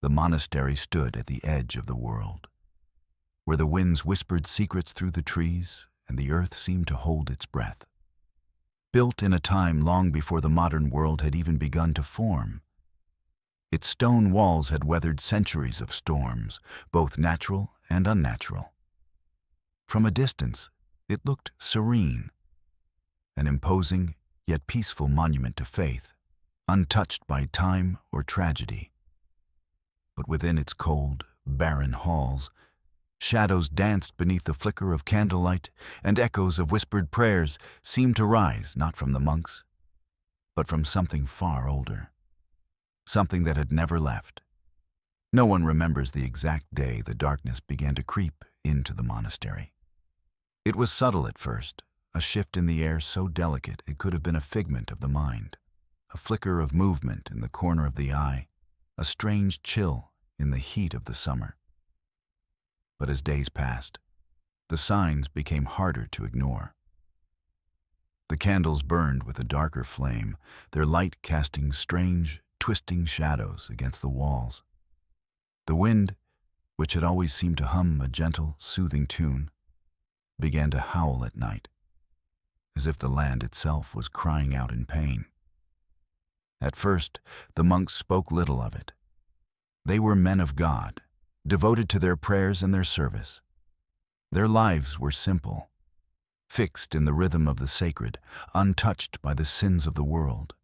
The monastery stood at the edge of the world, where the winds whispered secrets through the trees and the earth seemed to hold its breath. Built in a time long before the modern world had even begun to form, its stone walls had weathered centuries of storms, both natural and unnatural. From a distance, it looked serene, an imposing yet peaceful monument to faith, untouched by time or tragedy. But within its cold, barren halls, shadows danced beneath the flicker of candlelight, and echoes of whispered prayers seemed to rise not from the monks, but from something far older, something that had never left. No one remembers the exact day the darkness began to creep into the monastery. It was subtle at first, a shift in the air so delicate it could have been a figment of the mind, a flicker of movement in the corner of the eye, a strange chill in the heat of the summer. But as days passed, the signs became harder to ignore. The candles burned with a darker flame, their light casting strange, twisting shadows against the walls. The wind, which had always seemed to hum a gentle, soothing tune, began to howl at night, as if the land itself was crying out in pain. At first, the monks spoke little of it. They were men of God, devoted to their prayers and their service. Their lives were simple, fixed in the rhythm of the sacred, untouched by the sins of the world.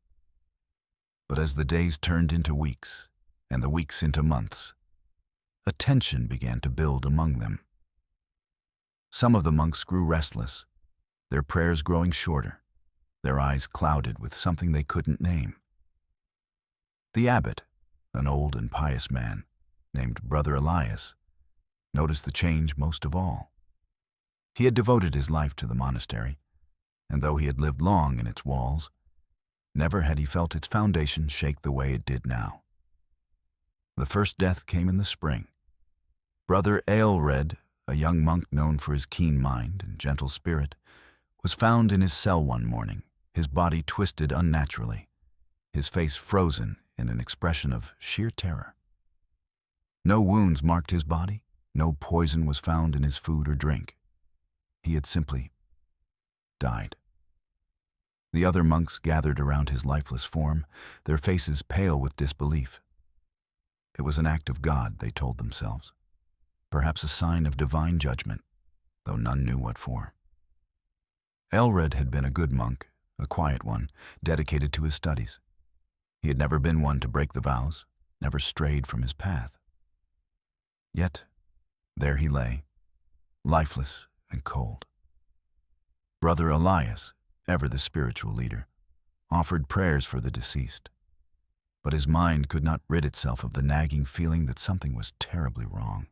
But as the days turned into weeks, and the weeks into months, a tension began to build among them. Some of the monks grew restless, their prayers growing shorter, their eyes clouded with something they couldn't name. The abbot, an old and pious man, named Brother Elias, noticed the change most of all. He had devoted his life to the monastery, and though he had lived long in its walls, never had he felt its foundation shake the way it did now. The first death came in the spring. Brother Aelred, a young monk known for his keen mind and gentle spirit, was found in his cell one morning, his body twisted unnaturally, his face frozen in an expression of sheer terror. No wounds marked his body, no poison was found in his food or drink. He had simply died. The other monks gathered around his lifeless form, their faces pale with disbelief. It was an act of God, they told themselves, perhaps a sign of divine judgment, though none knew what for. Aelred had been a good monk, a quiet one, dedicated to his studies. He had never been one to break the vows, never strayed from his path. Yet, there he lay, lifeless and cold. Brother Elias, ever the spiritual leader, offered prayers for the deceased, but his mind could not rid itself of the nagging feeling that something was terribly wrong.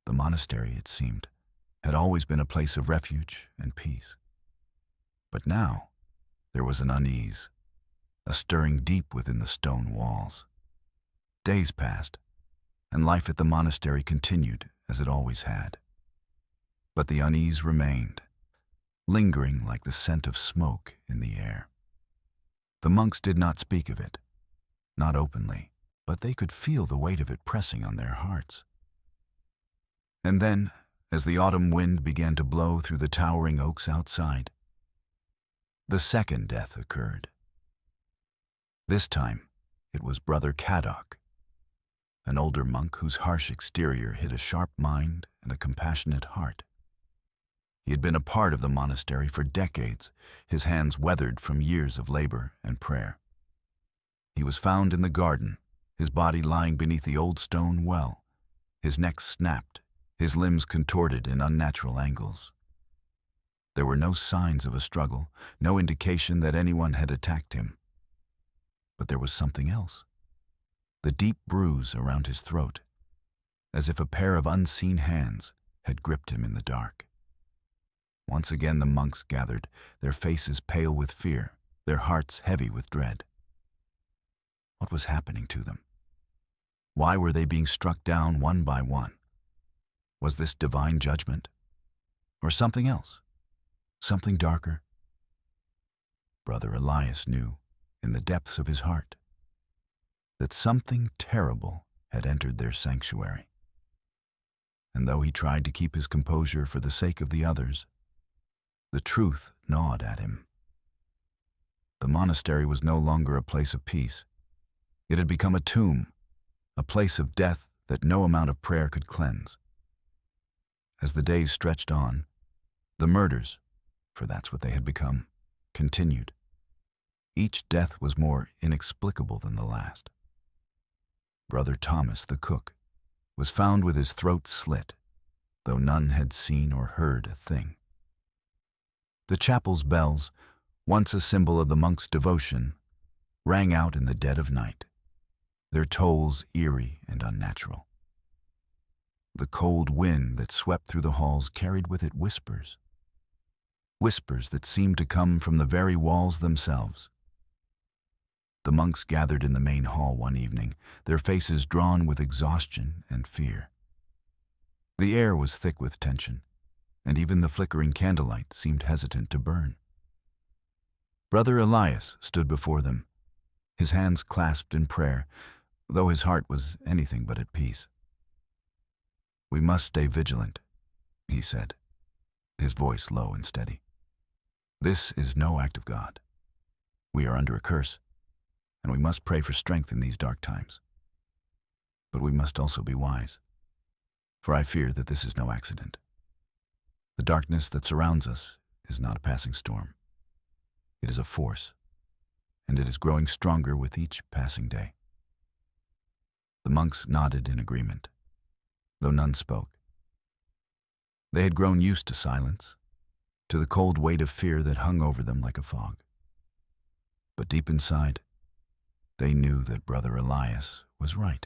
The monastery, it seemed, had always been a place of refuge and peace. But now, there was an unease, a stirring deep within the stone walls. Days passed, and life at the monastery continued as it always had. But the unease remained, lingering like the scent of smoke in the air. The monks did not speak of it, not openly, but they could feel the weight of it pressing on their hearts. And then, as the autumn wind began to blow through the towering oaks outside, the second death occurred. This time, it was Brother Caddoc, an older monk whose harsh exterior hid a sharp mind and a compassionate heart. He had been a part of the monastery for decades, his hands weathered from years of labor and prayer. He was found in the garden, his body lying beneath the old stone well, his neck snapped, his limbs contorted in unnatural angles. There were no signs of a struggle, no indication that anyone had attacked him. But there was something else. The deep bruise around his throat, as if a pair of unseen hands had gripped him in the dark. Once again the monks gathered, their faces pale with fear, their hearts heavy with dread. What was happening to them? Why were they being struck down one by one? Was this divine judgment? Or something else? Something darker? Brother Elias knew, in the depths of his heart. that something terrible had entered their sanctuary. And though he tried to keep his composure for the sake of the others, the truth gnawed at him. The monastery was no longer a place of peace. It had become a tomb, a place of death that no amount of prayer could cleanse. As the days stretched on, the murders, for that's what they had become, continued. Each death was more inexplicable than the last. Brother Thomas, the cook, was found with his throat slit, though none had seen or heard a thing. The chapel's bells, once a symbol of the monks' devotion, rang out in the dead of night, their tolls eerie and unnatural. The cold wind that swept through the halls carried with it whispers that seemed to come from the very walls themselves. The monks gathered in the main hall one evening, their faces drawn with exhaustion and fear. The air was thick with tension, and even the flickering candlelight seemed hesitant to burn. Brother Elias stood before them, his hands clasped in prayer, though his heart was anything but at peace. "We must stay vigilant," he said, his voice low and steady. "This is no act of God. We are under a curse, and we must pray for strength in these dark times. But we must also be wise, for I fear that this is no accident. The darkness that surrounds us is not a passing storm. It is a force, and it is growing stronger with each passing day." The monks nodded in agreement, though none spoke. They had grown used to silence, to the cold weight of fear that hung over them like a fog. But deep inside, they knew that Brother Elias was right.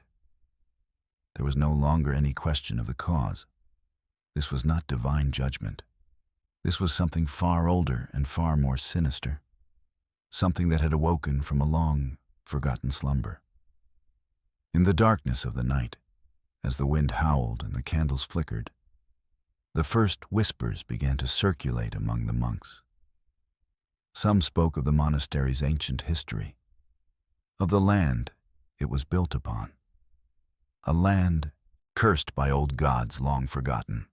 There was no longer any question of the cause. This was not divine judgment. This was something far older and far more sinister, something that had awoken from a long, forgotten slumber. In the darkness of the night, as the wind howled and the candles flickered, the first whispers began to circulate among the monks. Some spoke of the monastery's ancient history, of the land it was built upon, a land cursed by old gods long forgotten.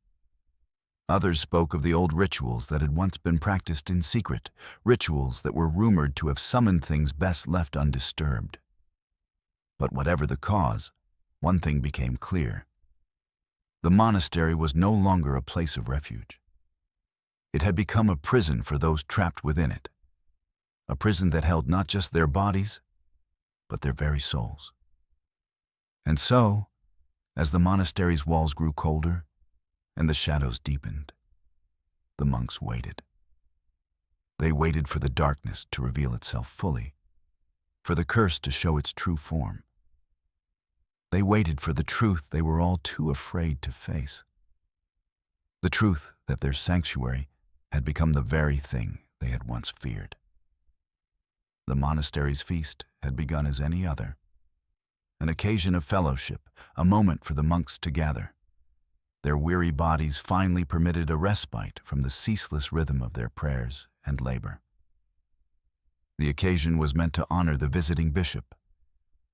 Others spoke of the old rituals that had once been practiced in secret, rituals that were rumored to have summoned things best left undisturbed. But whatever the cause, one thing became clear. The monastery was no longer a place of refuge. It had become a prison for those trapped within it, a prison that held not just their bodies, but their very souls. And so, as the monastery's walls grew colder and the shadows deepened, the monks waited. They waited for the darkness to reveal itself fully, for the curse to show its true form. They waited for the truth they were all too afraid to face. The truth that their sanctuary had become the very thing they had once feared. The monastery's feast had begun as any other, an occasion of fellowship, a moment for the monks to gather. Their weary bodies finally permitted a respite from the ceaseless rhythm of their prayers and labor. The occasion was meant to honor the visiting bishop,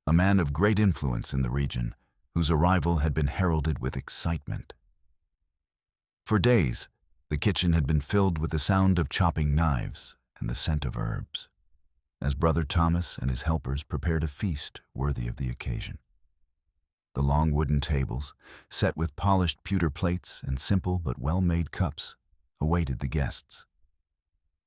a man of great influence in the region, whose arrival had been heralded with excitement. For days, the kitchen had been filled with the sound of chopping knives and the scent of herbs, as Brother Thomas and his helpers prepared a feast worthy of the occasion. The long wooden tables, set with polished pewter plates and simple but well-made cups, awaited the guests,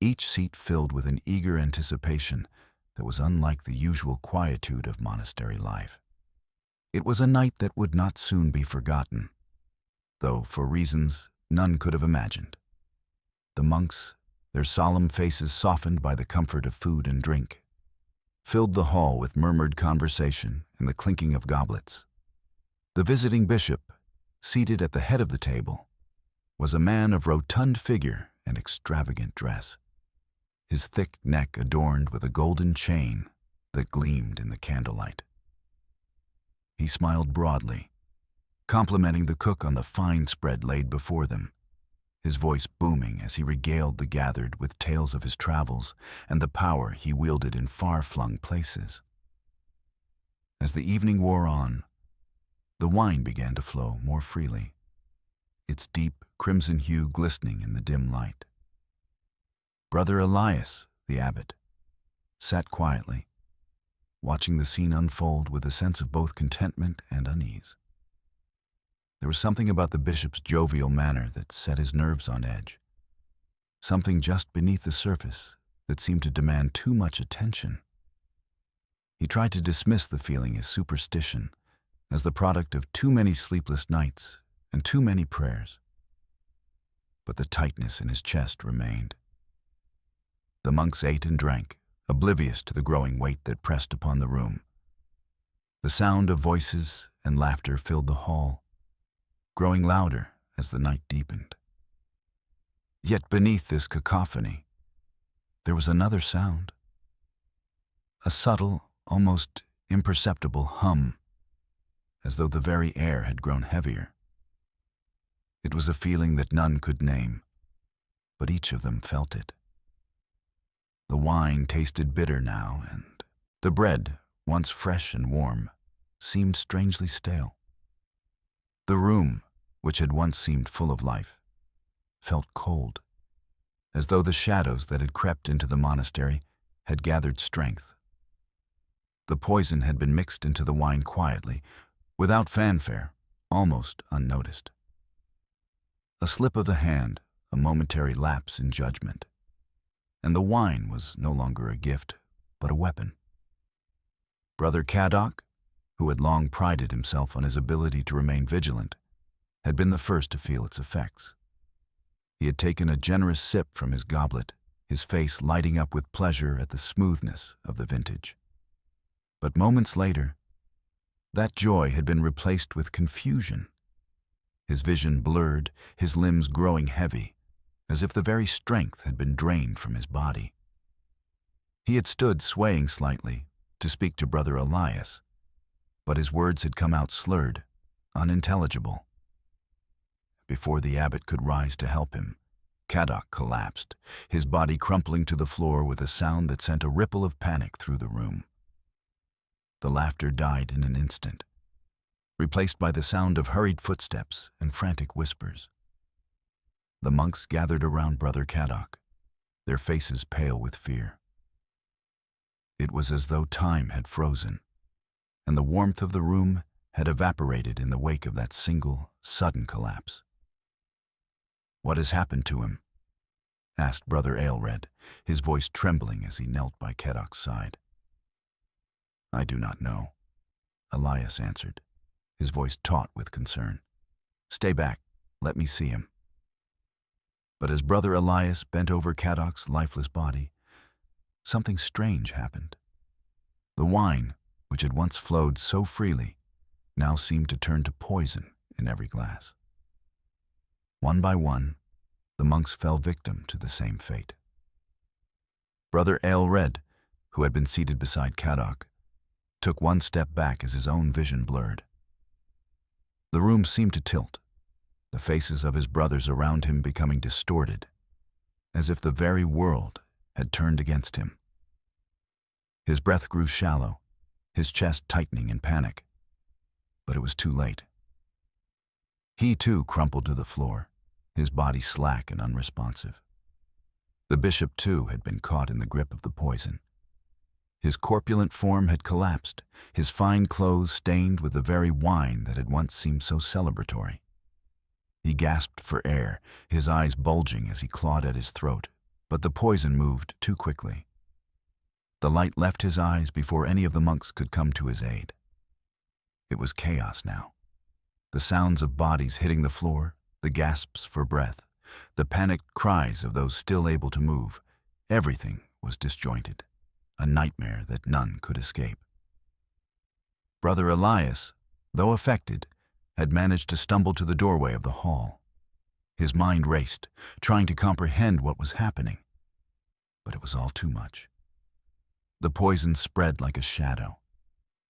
each seat filled with an eager anticipation that was unlike the usual quietude of monastery life. It was a night that would not soon be forgotten, though for reasons none could have imagined. The monks, their solemn faces softened by the comfort of food and drink, filled the hall with murmured conversation and the clinking of goblets. The visiting bishop, seated at the head of the table, was a man of rotund figure and extravagant dress, his thick neck adorned with a golden chain that gleamed in the candlelight. He smiled broadly, complimenting the cook on the fine spread laid before them, his voice booming as he regaled the gathered with tales of his travels and the power he wielded in far-flung places. As the evening wore on, the wine began to flow more freely, its deep crimson hue glistening in the dim light. Brother Elias, the abbot, sat quietly, watching the scene unfold with a sense of both contentment and unease. There was something about the bishop's jovial manner that set his nerves on edge, something just beneath the surface that seemed to demand too much attention. He tried to dismiss the feeling as superstition, as the product of too many sleepless nights and too many prayers. But the tightness in his chest remained. The monks ate and drank, oblivious to the growing weight that pressed upon the room. The sound of voices and laughter filled the hall, growing louder as the night deepened. Yet beneath this cacophony, there was another sound. A subtle, almost imperceptible hum, as though the very air had grown heavier. It was a feeling that none could name, but each of them felt it. The wine tasted bitter now, and the bread, once fresh and warm, seemed strangely stale. The room, which had once seemed full of life, felt cold, as though the shadows that had crept into the monastery had gathered strength. The poison had been mixed into the wine quietly, without fanfare, almost unnoticed. A slip of the hand, a momentary lapse in judgment, and the wine was no longer a gift, but a weapon. Brother Caddoc, who had long prided himself on his ability to remain vigilant, had been the first to feel its effects. He had taken a generous sip from his goblet, his face lighting up with pleasure at the smoothness of the vintage. But moments later, that joy had been replaced with confusion. His vision blurred, his limbs growing heavy, as if the very strength had been drained from his body. He had stood swaying slightly to speak to Brother Elias, but his words had come out slurred, unintelligible. Before the abbot could rise to help him, Caddoc collapsed, his body crumpling to the floor with a sound that sent a ripple of panic through the room. The laughter died in an instant, replaced by the sound of hurried footsteps and frantic whispers. The monks gathered around Brother Caddoc, their faces pale with fear. It was as though time had frozen, and the warmth of the room had evaporated in the wake of that single, sudden collapse. "What has happened to him?" asked Brother Aelred, his voice trembling as he knelt by Caddoc's side. "I do not know," Elias answered, his voice taut with concern. "Stay back, let me see him." But as Brother Elias bent over Caddoc's lifeless body, something strange happened. The wine, which had once flowed so freely, now seemed to turn to poison in every glass. One by one, the monks fell victim to the same fate. Brother Aelred, who had been seated beside Caddoc, took one step back as his own vision blurred. The room seemed to tilt, the faces of his brothers around him becoming distorted, as if the very world had turned against him. His breath grew shallow, his chest tightening in panic, but it was too late. He too crumpled to the floor, his body slack and unresponsive. The bishop too had been caught in the grip of the poison. His corpulent form had collapsed, his fine clothes stained with the very wine that had once seemed so celebratory. He gasped for air, his eyes bulging as he clawed at his throat, but the poison moved too quickly. The light left his eyes before any of the monks could come to his aid. It was chaos now. The sounds of bodies hitting the floor, the gasps for breath, the panicked cries of those still able to move, everything was disjointed, a nightmare that none could escape. Brother Elias, though affected, had managed to stumble to the doorway of the hall. His mind raced, trying to comprehend what was happening. But it was all too much. The poison spread like a shadow,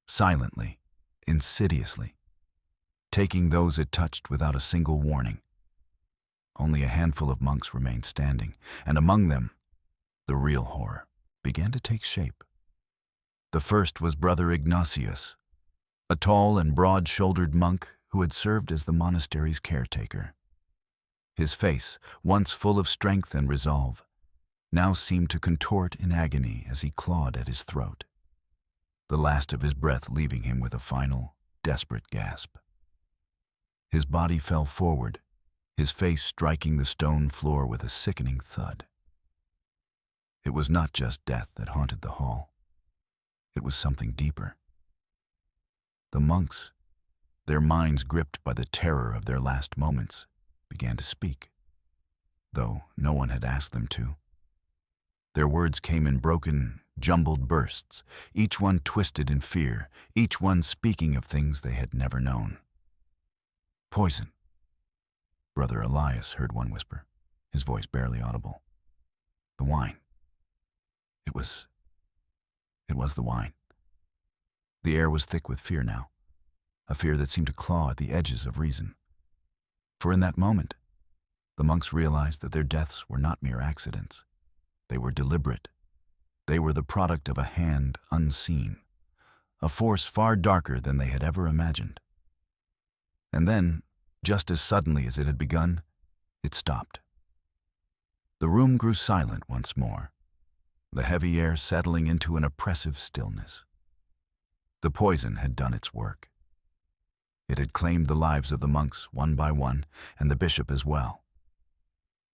silently, insidiously, taking those it touched without a single warning. Only a handful of monks remained standing, and among them, the real horror began to take shape. The first was Brother Ignatius, a tall and broad-shouldered monk who had served as the monastery's caretaker. His face, once full of strength and resolve, now seemed to contort in agony as he clawed at his throat, the last of his breath leaving him with a final, desperate gasp. His body fell forward, his face striking the stone floor with a sickening thud. It was not just death that haunted the hall. It was something deeper. The monks, their minds gripped by the terror of their last moments, began to speak, though no one had asked them to. Their words came in broken, jumbled bursts, each one twisted in fear, each one speaking of things they had never known. Poison. Brother Elias heard one whisper, his voice barely audible. The wine. It was the wine. The air was thick with fear now, a fear that seemed to claw at the edges of reason. For in that moment, the monks realized that their deaths were not mere accidents. They were deliberate. They were the product of a hand unseen, a force far darker than they had ever imagined. And then, just as suddenly as it had begun, it stopped. The room grew silent once more, the heavy air settling into an oppressive stillness. The poison had done its work. It had claimed the lives of the monks one by one, and the bishop as well.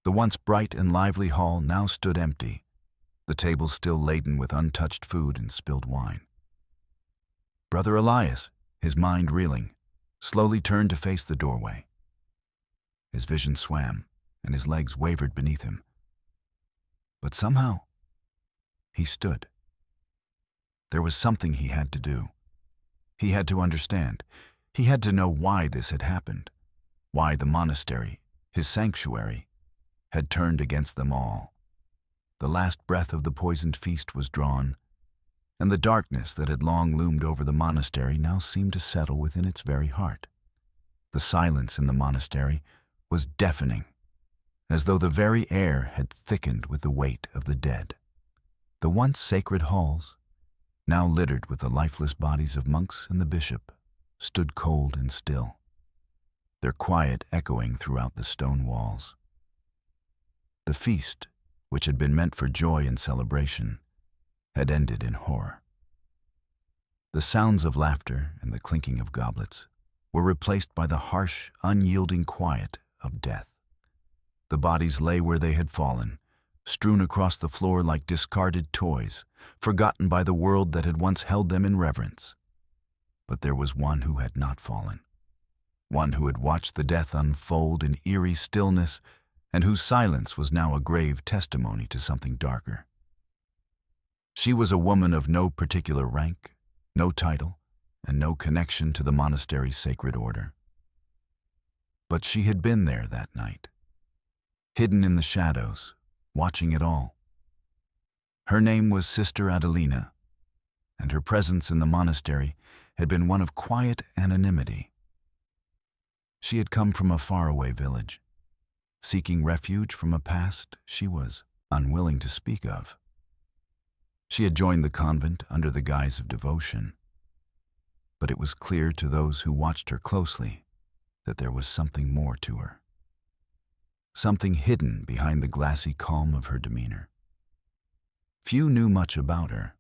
The once bright and lively hall now stood empty, the tables still laden with untouched food and spilled wine. Brother Elias, his mind reeling, slowly turned to face the doorway. His vision swam, and his legs wavered beneath him. But somehow, he stood. There was something he had to do. He had to understand. He had to know why this had happened, why the monastery, his sanctuary, had turned against them all. The last breath of the poisoned feast was drawn, and the darkness that had long loomed over the monastery now seemed to settle within its very heart. The silence in the monastery was deafening, as though the very air had thickened with the weight of the dead. The once sacred halls, now littered with the lifeless bodies of monks and the bishop, stood cold and still, their quiet echoing throughout the stone walls. The feast, which had been meant for joy and celebration, had ended in horror. The sounds of laughter and the clinking of goblets were replaced by the harsh, unyielding quiet of death. The bodies lay where they had fallen, strewn across the floor like discarded toys, forgotten by the world that had once held them in reverence. But there was one who had not fallen, one who had watched the death unfold in eerie stillness, and whose silence was now a grave testimony to something darker. She was a woman of no particular rank, no title, and no connection to the monastery's sacred order. But she had been there that night, hidden in the shadows, watching it all. Her name was Sister Adelina, and her presence in the monastery had been one of quiet anonymity. She had come from a faraway village, seeking refuge from a past she was unwilling to speak of. She had joined the convent under the guise of devotion, but it was clear to those who watched her closely that there was something more to her, something hidden behind the glassy calm of her demeanor. Few knew much about her.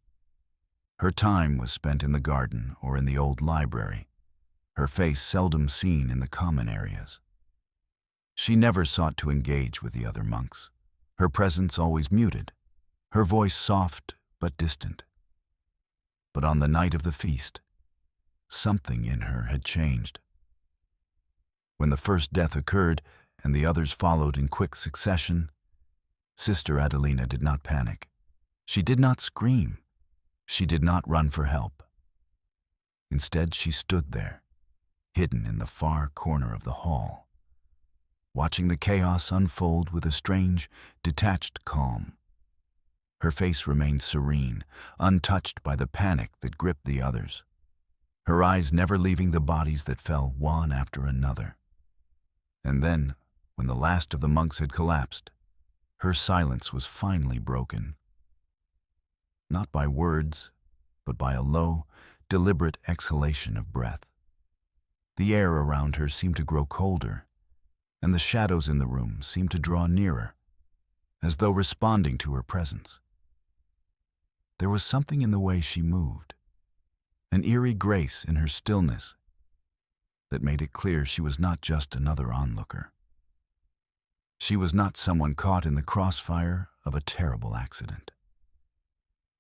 Her time was spent in the garden or in the old library, her face seldom seen in the common areas. She never sought to engage with the other monks, her presence always muted, her voice soft but distant. But on the night of the feast, something in her had changed. When the first death occurred and the others followed in quick succession, Sister Adelina did not panic. She did not scream. She did not run for help. Instead, she stood there, hidden in the far corner of the hall, watching the chaos unfold with a strange, detached calm. Her face remained serene, untouched by the panic that gripped the others, her eyes never leaving the bodies that fell one after another. And then, when the last of the monks had collapsed, her silence was finally broken. Not by words, but by a low, deliberate exhalation of breath. The air around her seemed to grow colder, and the shadows in the room seemed to draw nearer, as though responding to her presence. There was something in the way she moved, an eerie grace in her stillness that made it clear she was not just another onlooker. She was not someone caught in the crossfire of a terrible accident.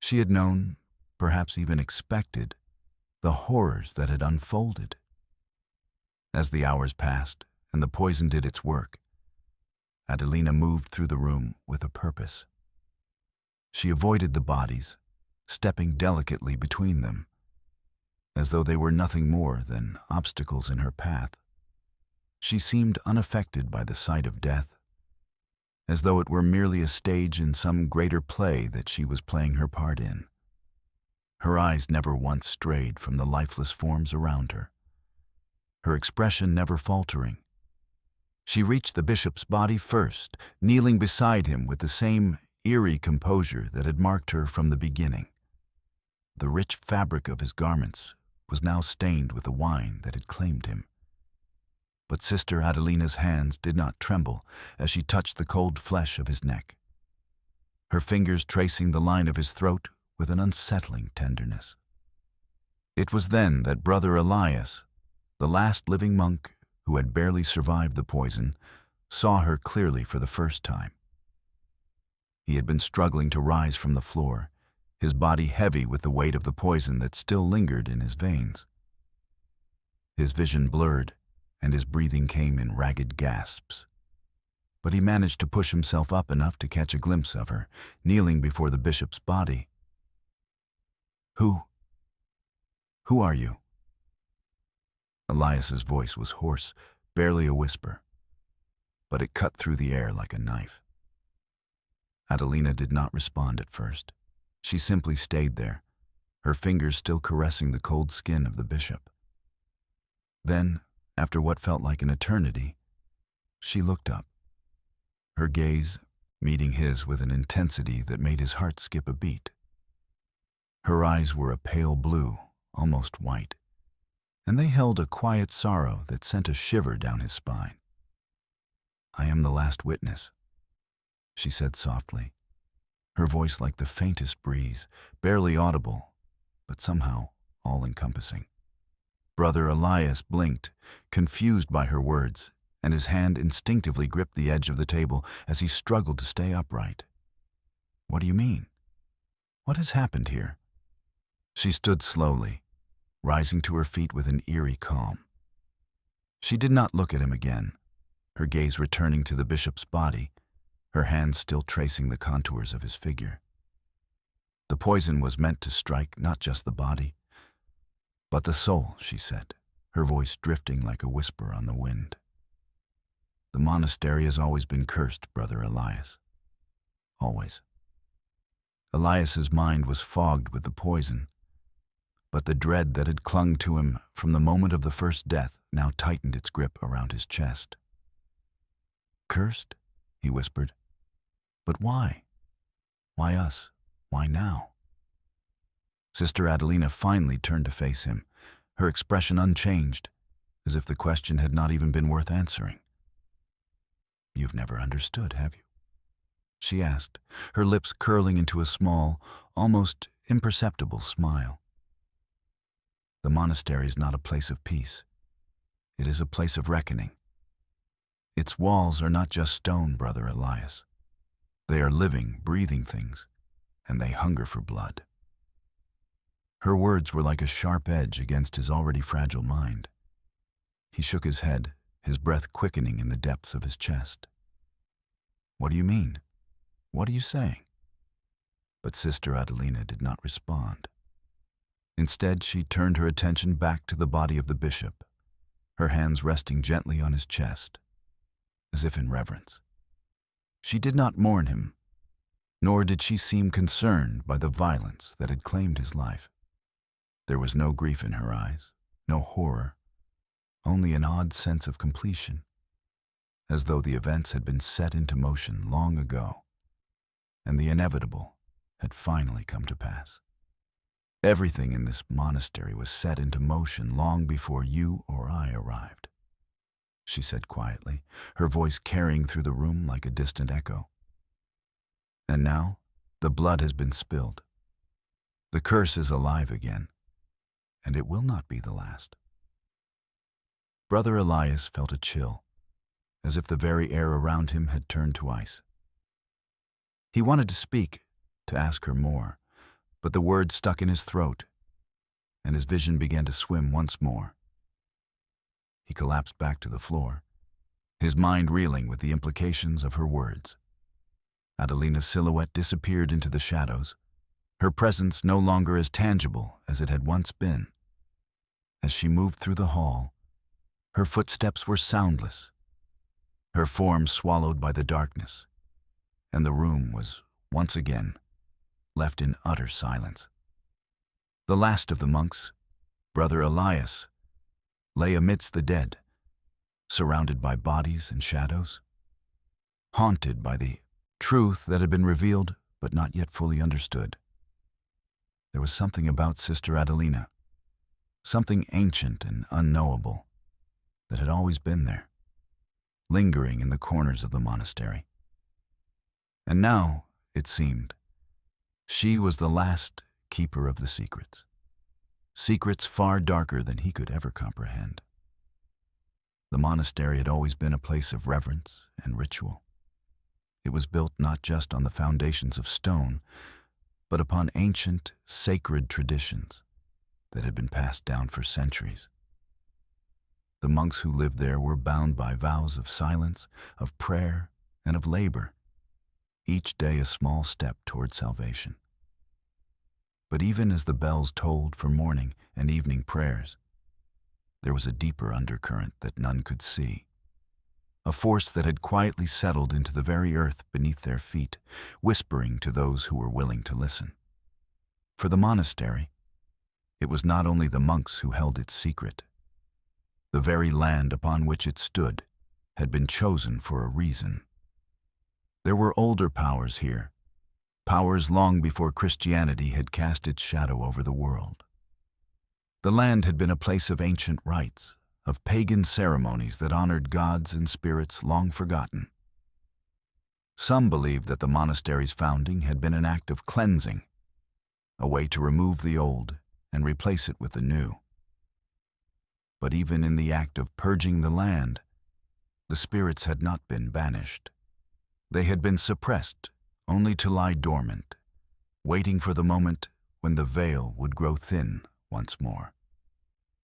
She had known, perhaps even expected, the horrors that had unfolded. As the hours passed and the poison did its work, Adelina moved through the room with a purpose. She avoided the bodies, stepping delicately between them, as though they were nothing more than obstacles in her path. She seemed unaffected by the sight of death, as though it were merely a stage in some greater play that she was playing her part in. Her eyes never once strayed from the lifeless forms around her, her expression never faltering. She reached the bishop's body first, kneeling beside him with the same eerie composure that had marked her from the beginning. The rich fabric of his garments was now stained with the wine that had claimed him. But Sister Adelina's hands did not tremble as she touched the cold flesh of his neck, her fingers tracing the line of his throat with an unsettling tenderness. It was then that Brother Elias, the last living monk who had barely survived the poison, saw her clearly for the first time. He had been struggling to rise from the floor, his body heavy with the weight of the poison that still lingered in his veins. His vision blurred, and his breathing came in ragged gasps. But he managed to push himself up enough to catch a glimpse of her, kneeling before the bishop's body. Who are you?" Elias's voice was hoarse, barely a whisper, but it cut through the air like a knife. Adelina did not respond at first. She simply stayed there, her fingers still caressing the cold skin of the bishop. Then, after what felt like an eternity, she looked up, her gaze meeting his with an intensity that made his heart skip a beat. Her eyes were a pale blue, almost white, and they held a quiet sorrow that sent a shiver down his spine. "I am the last witness," she said softly, her voice like the faintest breeze, barely audible, but somehow all-encompassing. Brother Elias blinked, confused by her words, and his hand instinctively gripped the edge of the table as he struggled to stay upright. "What do you mean? What has happened here?" She stood slowly, rising to her feet with an eerie calm. She did not look at him again, her gaze returning to the bishop's body, her hands still tracing the contours of his figure. The poison was meant to strike not just the body, but the soul, she said, her voice drifting like a whisper on the wind. "The monastery has always been cursed, Brother Elias. Always." Elias's mind was fogged with the poison, but the dread that had clung to him from the moment of the first death now tightened its grip around his chest. "Cursed?" he whispered. "But why? Why us? Why now?" Sister Adelina finally turned to face him, her expression unchanged, as if the question had not even been worth answering. "You've never understood, have you?" she asked, her lips curling into a small, almost imperceptible smile. "The monastery is not a place of peace. It is a place of reckoning. Its walls are not just stone, Brother Elias. They are living, breathing things, and they hunger for blood." Her words were like a sharp edge against his already fragile mind. He shook his head, his breath quickening in the depths of his chest. "What do you mean? What are you saying?" But Sister Adelina did not respond. Instead, she turned her attention back to the body of the bishop, her hands resting gently on his chest, as if in reverence. She did not mourn him, nor did she seem concerned by the violence that had claimed his life. There was no grief in her eyes, no horror, only an odd sense of completion, as though the events had been set into motion long ago, and the inevitable had finally come to pass. Everything in this monastery was set into motion long before you or I arrived, she said quietly, her voice carrying through the room like a distant echo. And now, the blood has been spilled. The curse is alive again, and it will not be the last. Brother Elias felt a chill, as if the very air around him had turned to ice. He wanted to speak, to ask her more, but the words stuck in his throat, and his vision began to swim once more. He collapsed back to the floor, his mind reeling with the implications of her words. Adelina's silhouette disappeared into the shadows, her presence no longer as tangible as it had once been. As she moved through the hall, her footsteps were soundless, her form swallowed by the darkness, and the room was, once again, left in utter silence. The last of the monks, Brother Elias, lay amidst the dead, surrounded by bodies and shadows, haunted by the truth that had been revealed but not yet fully understood. There was something about Sister Adelina, something ancient and unknowable, that had always been there, lingering in the corners of the monastery. And now, it seemed, she was the last keeper of the secrets, secrets far darker than he could ever comprehend. The monastery had always been a place of reverence and ritual. It was built not just on the foundations of stone, but upon ancient, sacred traditions that had been passed down for centuries. The monks who lived there were bound by vows of silence, of prayer, and of labor, each day a small step toward salvation. But even as the bells tolled for morning and evening prayers, there was a deeper undercurrent that none could see, a force that had quietly settled into the very earth beneath their feet, whispering to those who were willing to listen. For the monastery, it was not only the monks who held its secret. The very land upon which it stood had been chosen for a reason. There were older powers here, powers long before Christianity had cast its shadow over the world. The land had been a place of ancient rites, of pagan ceremonies that honored gods and spirits long forgotten. Some believed that the monastery's founding had been an act of cleansing, a way to remove the old and replace it with the new. But even in the act of purging the land, the spirits had not been banished. They had been suppressed, only to lie dormant, waiting for the moment when the veil would grow thin once more.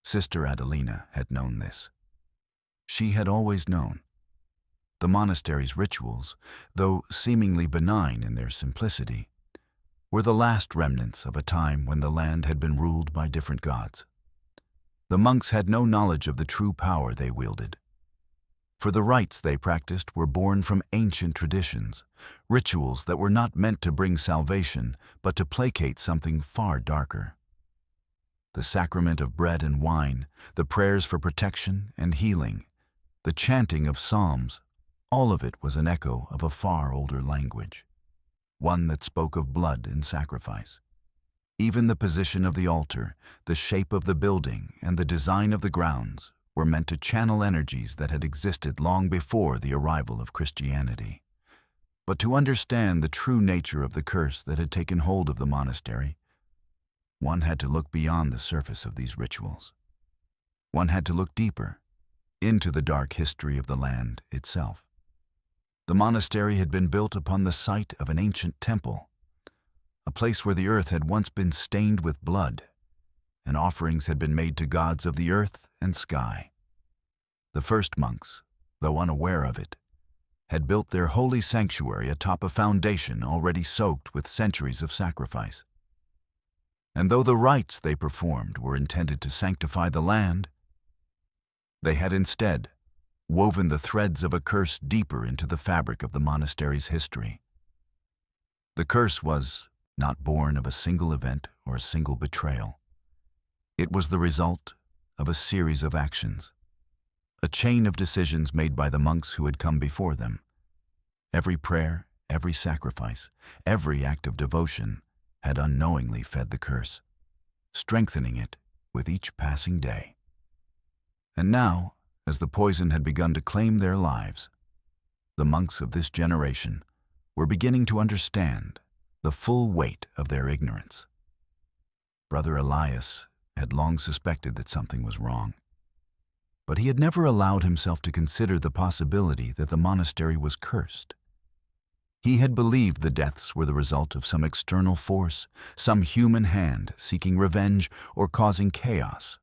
Sister Adelina had known this. She had always known. The monastery's rituals, though seemingly benign in their simplicity, were the last remnants of a time when the land had been ruled by different gods. The monks had no knowledge of the true power they wielded, for the rites they practiced were born from ancient traditions, rituals that were not meant to bring salvation, but to placate something far darker. The sacrament of bread and wine, the prayers for protection and healing, the chanting of psalms, all of it was an echo of a far older language, one that spoke of blood and sacrifice. Even the position of the altar, the shape of the building, and the design of the grounds were meant to channel energies that had existed long before the arrival of Christianity. But to understand the true nature of the curse that had taken hold of the monastery, one had to look beyond the surface of these rituals. One had to look deeper, into the dark history of the land itself. The monastery had been built upon the site of an ancient temple, a place where the earth had once been stained with blood, and offerings had been made to gods of the earth and sky. The first monks, though unaware of it, had built their holy sanctuary atop a foundation already soaked with centuries of sacrifice. And though the rites they performed were intended to sanctify the land, they had instead woven the threads of a curse deeper into the fabric of the monastery's history. The curse was not born of a single event or a single betrayal. It was the result of a series of actions, a chain of decisions made by the monks who had come before them. Every prayer, every sacrifice, every act of devotion had unknowingly fed the curse. strengthening it with each passing day. And now, as the poison had begun to claim their lives, the monks of this generation were beginning to understand the full weight of their ignorance. Brother Elias had long suspected that something was wrong, but he had never allowed himself to consider the possibility that the monastery was cursed. He had believed the deaths were the result of some external force, some human hand seeking revenge or causing chaos.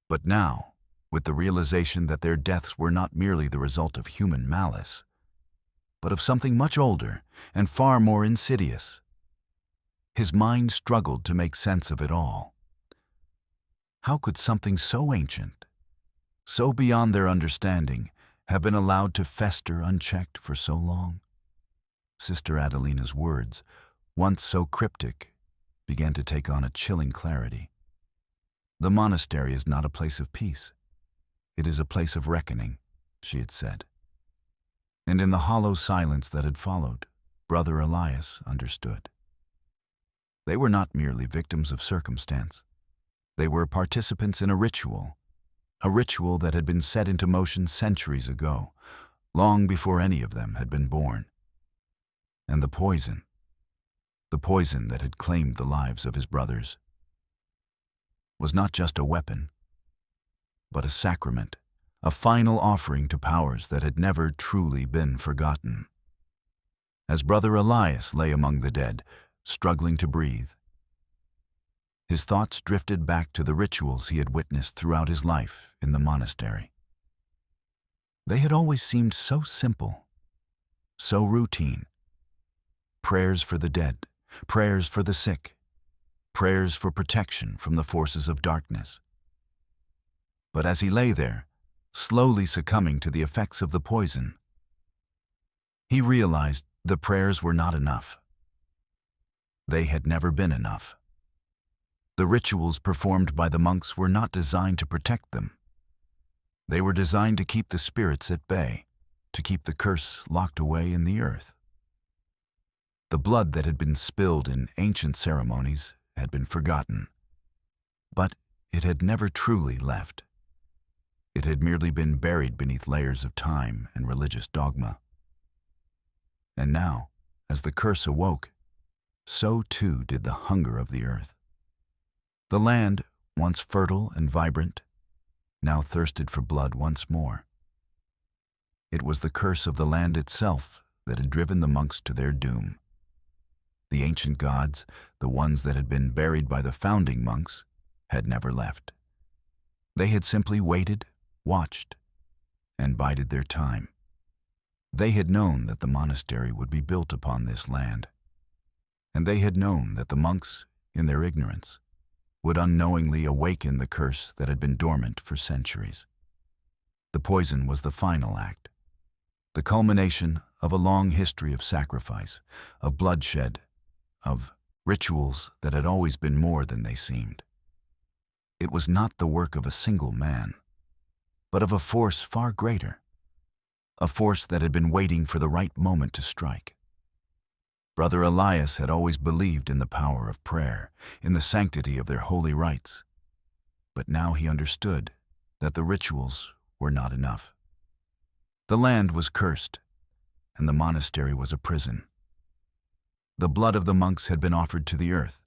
But now, with the realization that their deaths were not merely the result of human malice, but of something much older and far more insidious, his mind struggled to make sense of it all. How could something so ancient, so beyond their understanding, have been allowed to fester unchecked for so long? Sister Adelina's words, once so cryptic, began to take on a chilling clarity. The monastery is not a place of peace. It is a place of reckoning, she had said. And in the hollow silence that had followed, Brother Elias understood. They were not merely victims of circumstance. They were participants in a ritual that had been set into motion centuries ago, long before any of them had been born. And the poison that had claimed the lives of his brothers, was not just a weapon, but a sacrament, a final offering to powers that had never truly been forgotten. As Brother Elias lay among the dead, struggling to breathe, his thoughts drifted back to the rituals he had witnessed throughout his life in the monastery. They had always seemed so simple, so routine. Prayers for the dead, prayers for the sick, prayers for protection from the forces of darkness. But as he lay there, slowly succumbing to the effects of the poison, he realized the prayers were not enough. They had never been enough. The rituals performed by the monks were not designed to protect them. They were designed to keep the spirits at bay, to keep the curse locked away in the earth. The blood that had been spilled in ancient ceremonies had been forgotten, but it had never truly left. It had merely been buried beneath layers of time and religious dogma. And now, as the curse awoke, so too did the hunger of the earth. The land, once fertile and vibrant, now thirsted for blood once more. It was the curse of the land itself that had driven the monks to their doom. The ancient gods, the ones that had been buried by the founding monks, had never left. They had simply waited, watched, and bided their time. They had known that the monastery would be built upon this land, and they had known that the monks, in their ignorance, would unknowingly awaken the curse that had been dormant for centuries. The poison was the final act, the culmination of a long history of sacrifice, of bloodshed, of rituals that had always been more than they seemed. It was not the work of a single man, but of a force far greater, a force that had been waiting for the right moment to strike. Brother Elias had always believed in the power of prayer, in the sanctity of their holy rites, but now he understood that the rituals were not enough. The land was cursed, and the monastery was a prison. The blood of the monks had been offered to the earth,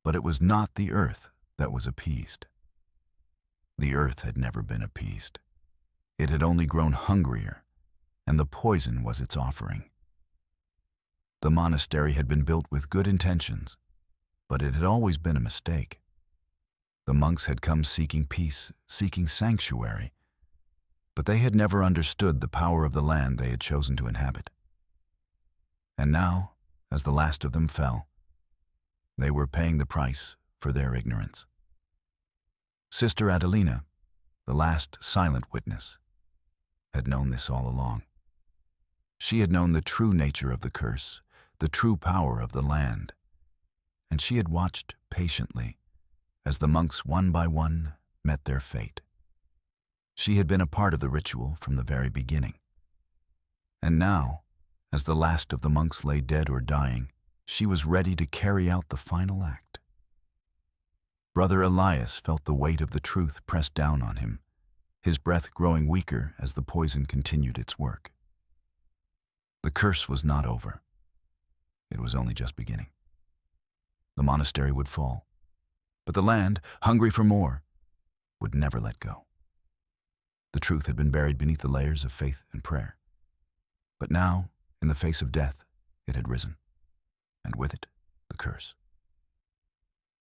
but it was not the earth that was appeased. The earth had never been appeased. It had only grown hungrier, and the poison was its offering. The monastery had been built with good intentions, but it had always been a mistake. The monks had come seeking peace, seeking sanctuary, but they had never understood the power of the land they had chosen to inhabit. And now, as the last of them fell, they were paying the price for their ignorance. Sister Adelina, the last silent witness, had known this all along. She had known the true nature of the curse, the true power of the land, and she had watched patiently as the monks one by one met their fate. She had been a part of the ritual from the very beginning. And now, as the last of the monks lay dead or dying, she was ready to carry out the final act. Brother Elias felt the weight of the truth pressed down on him, his breath growing weaker as the poison continued its work. The curse was not over. It was only just beginning. The monastery would fall, but the land, hungry for more, would never let go. The truth had been buried beneath the layers of faith and prayer. But now, in the face of death, it had risen, and with it, the curse.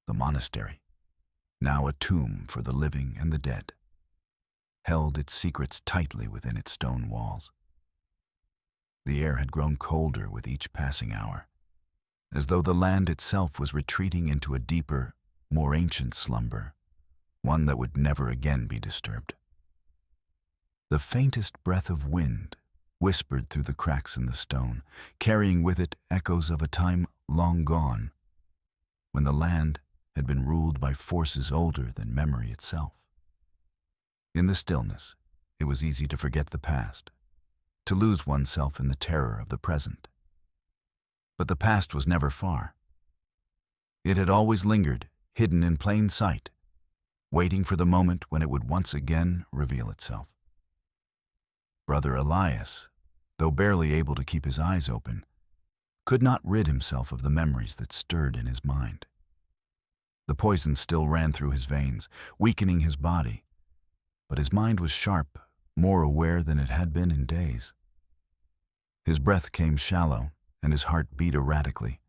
The monastery, now a tomb for the living and the dead, held its secrets tightly within its stone walls. The air had grown colder with each passing hour, as though the land itself was retreating into a deeper, more ancient slumber, one that would never again be disturbed. The faintest breath of wind whispered through the cracks in the stone, carrying with it echoes of a time long gone, when the land had been ruled by forces older than memory itself. In the stillness, it was easy to forget the past, to lose oneself in the terror of the present. But the past was never far. It had always lingered, hidden in plain sight, waiting for the moment when it would once again reveal itself. Brother Elias, though barely able to keep his eyes open, could not rid himself of the memories that stirred in his mind. The poison still ran through his veins, weakening his body, but his mind was sharp, more aware than it had been in days. His breath came shallow, and his heart beat erratically,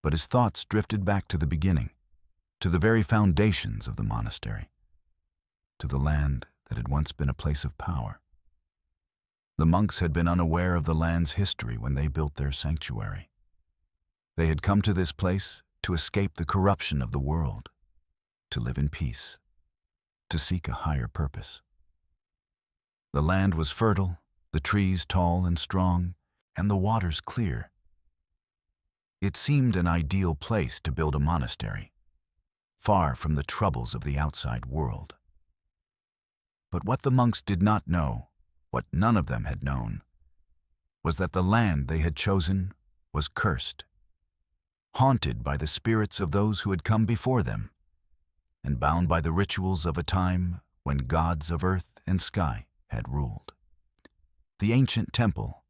but his thoughts drifted back to the beginning, to the very foundations of the monastery, to the land that had once been a place of power. The monks had been unaware of the land's history when they built their sanctuary. They had come to this place to escape the corruption of the world, to live in peace, to seek a higher purpose. The land was fertile, the trees tall and strong, and the waters clear. It seemed an ideal place to build a monastery, far from the troubles of the outside world. But what the monks did not know, what none of them had known, was that the land they had chosen was cursed, haunted by the spirits of those who had come before them, and bound by the rituals of a time when gods of earth and sky had ruled. The ancient temple,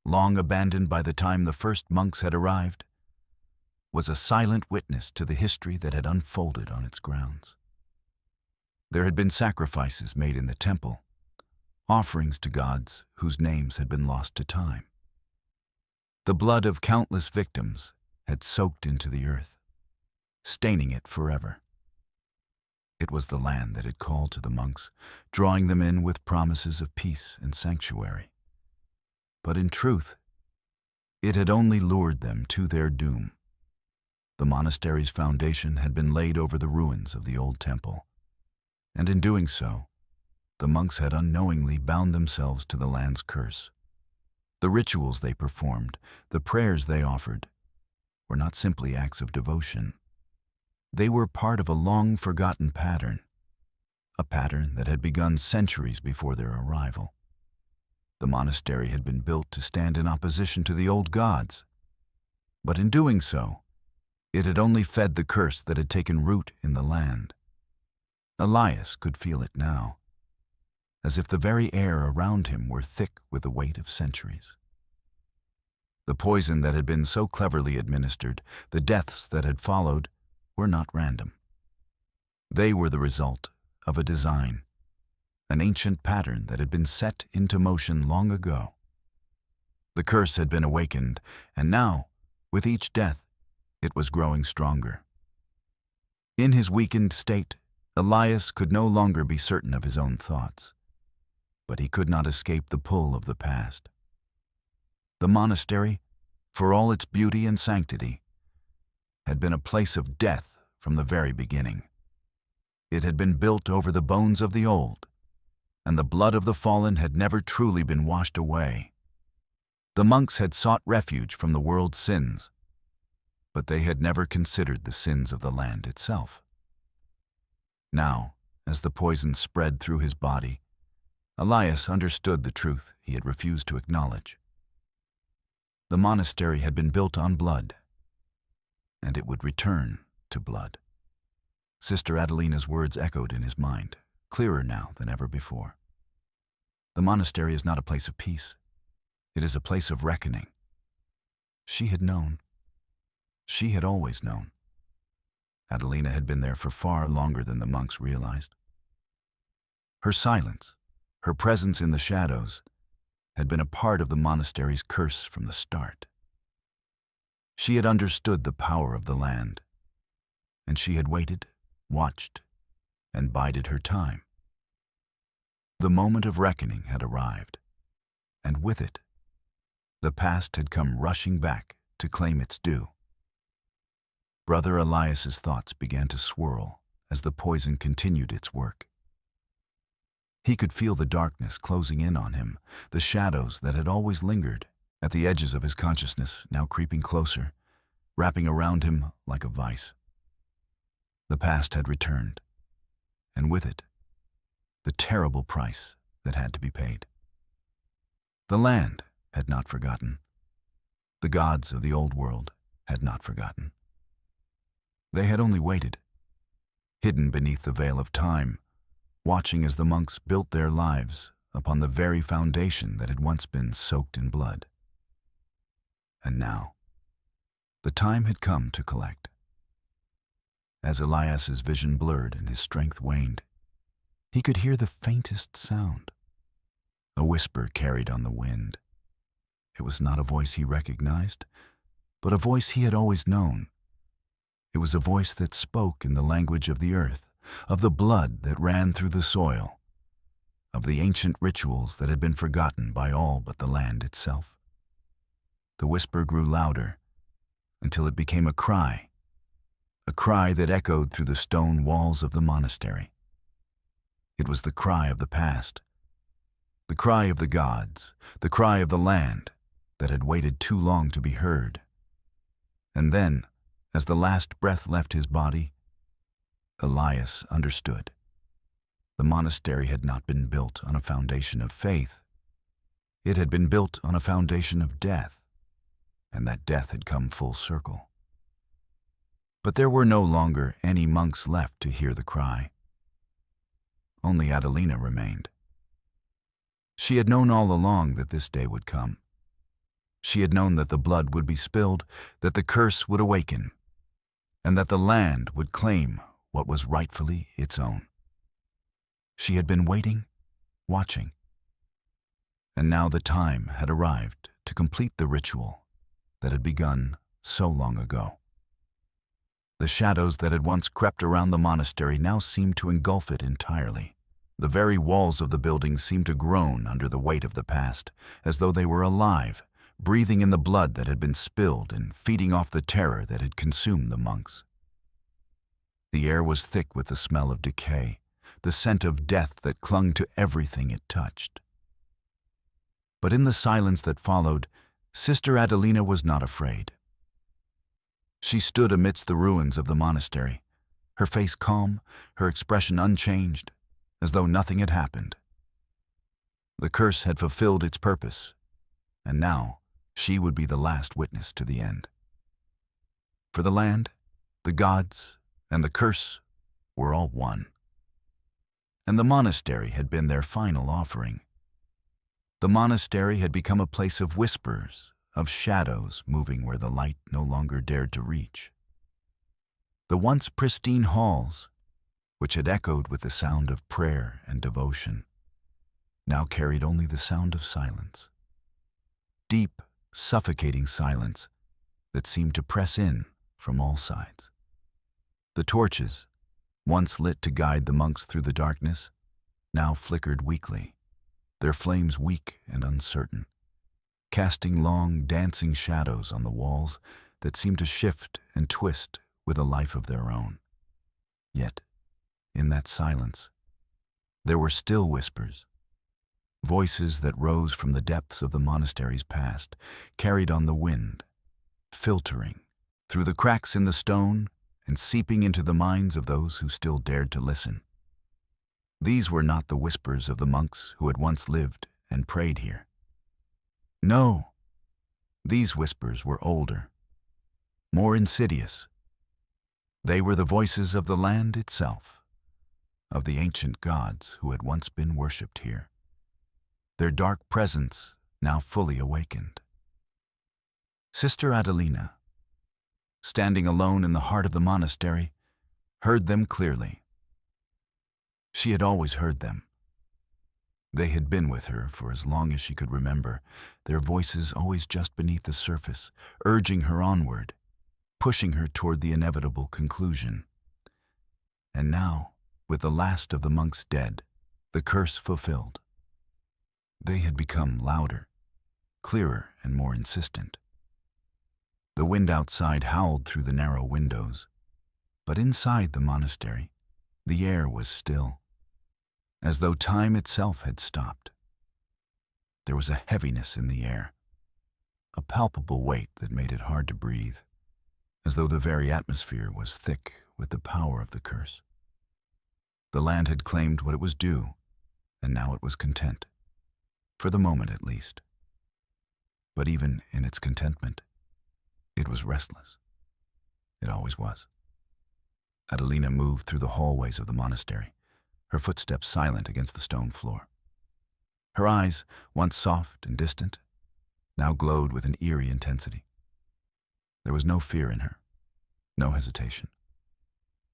long abandoned by the time the first monks had arrived, was a silent witness to the history that had unfolded on its grounds. There had been sacrifices made in the temple, offerings to gods whose names had been lost to time. The blood of countless victims had soaked into the earth, staining it forever. It was the land that had called to the monks, drawing them in with promises of peace and sanctuary. But in truth, it had only lured them to their doom. The monastery's foundation had been laid over the ruins of the old temple, and in doing so, the monks had unknowingly bound themselves to the land's curse. The rituals they performed, the prayers they offered, were not simply acts of devotion. They were part of a long-forgotten pattern, a pattern that had begun centuries before their arrival. The monastery had been built to stand in opposition to the old gods, but in doing so, it had only fed the curse that had taken root in the land. Elias could feel it now, as if the very air around him were thick with the weight of centuries. The poison that had been so cleverly administered, the deaths that had followed, were not random. They were the result of a design, an ancient pattern that had been set into motion long ago. The curse had been awakened, and now, with each death, it was growing stronger. In his weakened state, Elias could no longer be certain of his own thoughts, but he could not escape the pull of the past. The monastery, for all its beauty and sanctity, had been a place of death from the very beginning. It had been built over the bones of the old, and the blood of the fallen had never truly been washed away. The monks had sought refuge from the world's sins, but they had never considered the sins of the land itself. Now, as the poison spread through his body, Elias understood the truth he had refused to acknowledge. The monastery had been built on blood, and it would return to blood. Sister Adelina's words echoed in his mind, clearer now than ever before. The monastery is not a place of peace. It is a place of reckoning. She had known. She had always known. Adelina had been there for far longer than the monks realized. Her silence, her presence in the shadows, had been a part of the monastery's curse from the start. She had understood the power of the land, and she had waited, watched, and bided her time. The moment of reckoning had arrived, and with it, the past had come rushing back to claim its due. Brother Elias's thoughts began to swirl as the poison continued its work. He could feel the darkness closing in on him, the shadows that had always lingered at the edges of his consciousness now creeping closer, wrapping around him like a vice. The past had returned, and with it, the terrible price that had to be paid. The land had not forgotten. The gods of the old world had not forgotten. They had only waited, hidden beneath the veil of time, watching as the monks built their lives upon the very foundation that had once been soaked in blood. And now, the time had come to collect. As Elias's vision blurred and his strength waned, he could hear the faintest sound, a whisper carried on the wind. It was not a voice he recognized, but a voice he had always known. It was a voice that spoke in the language of the earth, of the blood that ran through the soil, of the ancient rituals that had been forgotten by all but the land itself. The whisper grew louder until it became a cry that echoed through the stone walls of the monastery. It was the cry of the past, the cry of the gods, the cry of the land that had waited too long to be heard. And then, as the last breath left his body, Elias understood. The monastery had not been built on a foundation of faith. It had been built on a foundation of death, and that death had come full circle. But there were no longer any monks left to hear the cry. Only Adelina remained. She had known all along that this day would come. She had known that the blood would be spilled, that the curse would awaken, and that the land would claim what was rightfully its own. She had been waiting, watching, and now the time had arrived to complete the ritual that had begun so long ago. The shadows that had once crept around the monastery now seemed to engulf it entirely. The very walls of the building seemed to groan under the weight of the past, as though they were alive, breathing in the blood that had been spilled and feeding off the terror that had consumed the monks. The air was thick with the smell of decay, the scent of death that clung to everything it touched. But in the silence that followed, Sister Adelina was not afraid. She stood amidst the ruins of the monastery, her face calm, her expression unchanged, as though nothing had happened. The curse had fulfilled its purpose, and now she would be the last witness to the end. For the land, the gods, and the curse were all one. And the monastery had been their final offering. The monastery had become a place of whispers, of shadows moving where the light no longer dared to reach. The once pristine halls, which had echoed with the sound of prayer and devotion, now carried only the sound of silence. Deep, suffocating silence that seemed to press in from all sides. The torches, once lit to guide the monks through the darkness, now flickered weakly, their flames weak and uncertain, casting long, dancing shadows on the walls that seemed to shift and twist with a life of their own. Yet, in that silence, there were still whispers, voices that rose from the depths of the monastery's past, carried on the wind, filtering through the cracks in the stone and seeping into the minds of those who still dared to listen. These were not the whispers of the monks who had once lived and prayed here. No, these whispers were older, more insidious. They were the voices of the land itself, of the ancient gods who had once been worshipped here, their dark presence now fully awakened. Sister Adelina, standing alone in the heart of the monastery, heard them clearly. She had always heard them. They had been with her for as long as she could remember, their voices always just beneath the surface, urging her onward, pushing her toward the inevitable conclusion. And now, with the last of the monks dead, the curse fulfilled, they had become louder, clearer, and more insistent. The wind outside howled through the narrow windows, but inside the monastery, the air was still, as though time itself had stopped. There was a heaviness in the air, a palpable weight that made it hard to breathe, as though the very atmosphere was thick with the power of the curse. The land had claimed what it was due, and now it was content, for the moment at least. But even in its contentment, it was restless. It always was. Adelina moved through the hallways of the monastery, her footsteps silent against the stone floor. Her eyes, once soft and distant, now glowed with an eerie intensity. There was no fear in her, no hesitation.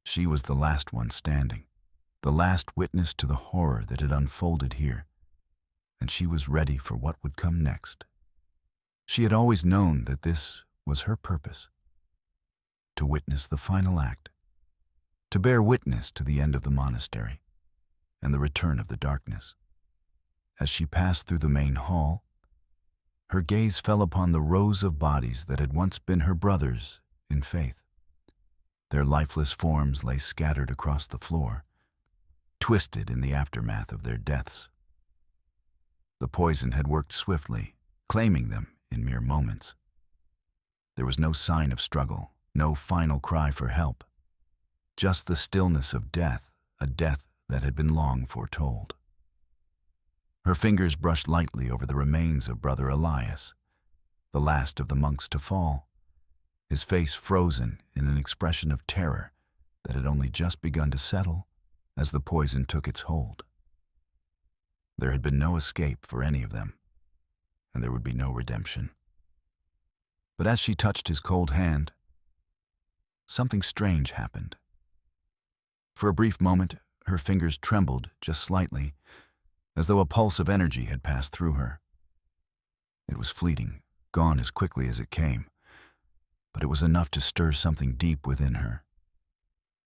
She was the last one standing, the last witness to the horror that had unfolded here, and she was ready for what would come next. She had always known that this was her purpose, to witness the final act, to bear witness to the end of the monastery and the return of the darkness. As she passed through the main hall, her gaze fell upon the rows of bodies that had once been her brothers in faith. Their lifeless forms lay scattered across the floor, twisted in the aftermath of their deaths. The poison had worked swiftly, claiming them in mere moments. There was no sign of struggle, no final cry for help, just the stillness of death, a death that had been long foretold. Her fingers brushed lightly over the remains of Brother Elias, the last of the monks to fall, his face frozen in an expression of terror that had only just begun to settle as the poison took its hold. There had been no escape for any of them, and there would be no redemption. But as she touched his cold hand, something strange happened. For a brief moment, her fingers trembled just slightly, as though a pulse of energy had passed through her. It was fleeting, gone as quickly as it came, but it was enough to stir something deep within her.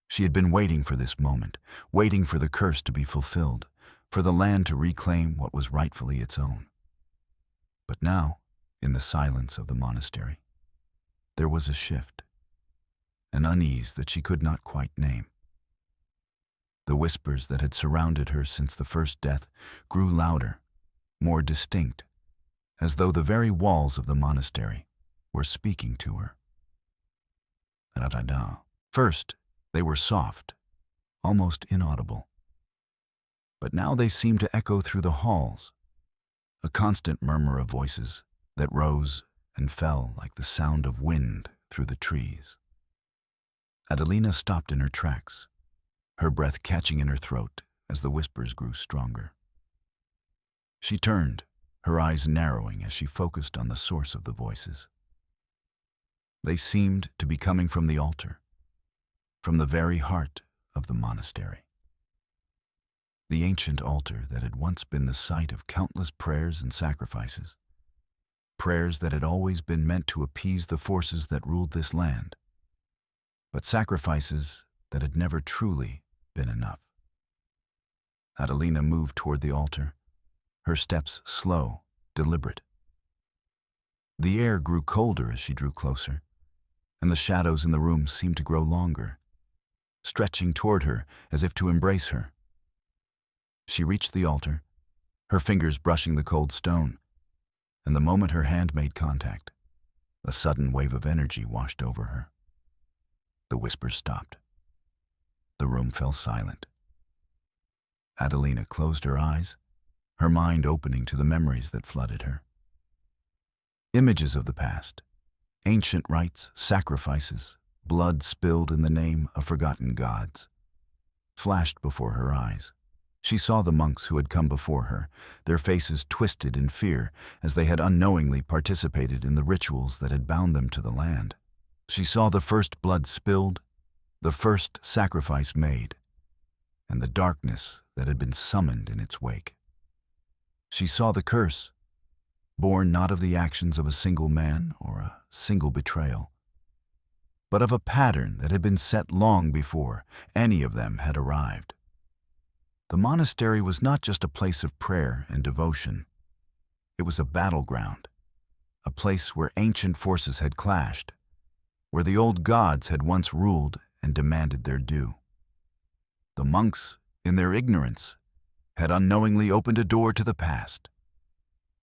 She had been waiting for this moment, waiting for the curse to be fulfilled, for the land to reclaim what was rightfully its own. But now, in the silence of the monastery, there was a shift, an unease that she could not quite name. The whispers that had surrounded her since the first death grew louder, more distinct, as though the very walls of the monastery were speaking to her. First, they were soft, almost inaudible. But now they seemed to echo through the halls, a constant murmur of voices that rose and fell like the sound of wind through the trees. Adelina stopped in her tracks, her breath catching in her throat as the whispers grew stronger. She turned, her eyes narrowing as she focused on the source of the voices. They seemed to be coming from the altar, from the very heart of the monastery. The ancient altar that had once been the site of countless prayers and sacrifices, prayers that had always been meant to appease the forces that ruled this land, but sacrifices that had never truly been enough. Adelina moved toward the altar, her steps slow, deliberate. The air grew colder as she drew closer, and the shadows in the room seemed to grow longer, stretching toward her as if to embrace her. She reached the altar, her fingers brushing the cold stone, and the moment her hand made contact, a sudden wave of energy washed over her. The whispers stopped. The room fell silent. Adelina closed her eyes, her mind opening to the memories that flooded her. Images of the past, ancient rites, sacrifices, blood spilled in the name of forgotten gods, flashed before her eyes. She saw the monks who had come before her, their faces twisted in fear as they had unknowingly participated in the rituals that had bound them to the land. She saw the first blood spilled, the first sacrifice made, and the darkness that had been summoned in its wake. She saw the curse, born not of the actions of a single man or a single betrayal, but of a pattern that had been set long before any of them had arrived. The monastery was not just a place of prayer and devotion. It was a battleground, a place where ancient forces had clashed, where the old gods had once ruled and demanded their due. The monks, in their ignorance, had unknowingly opened a door to the past,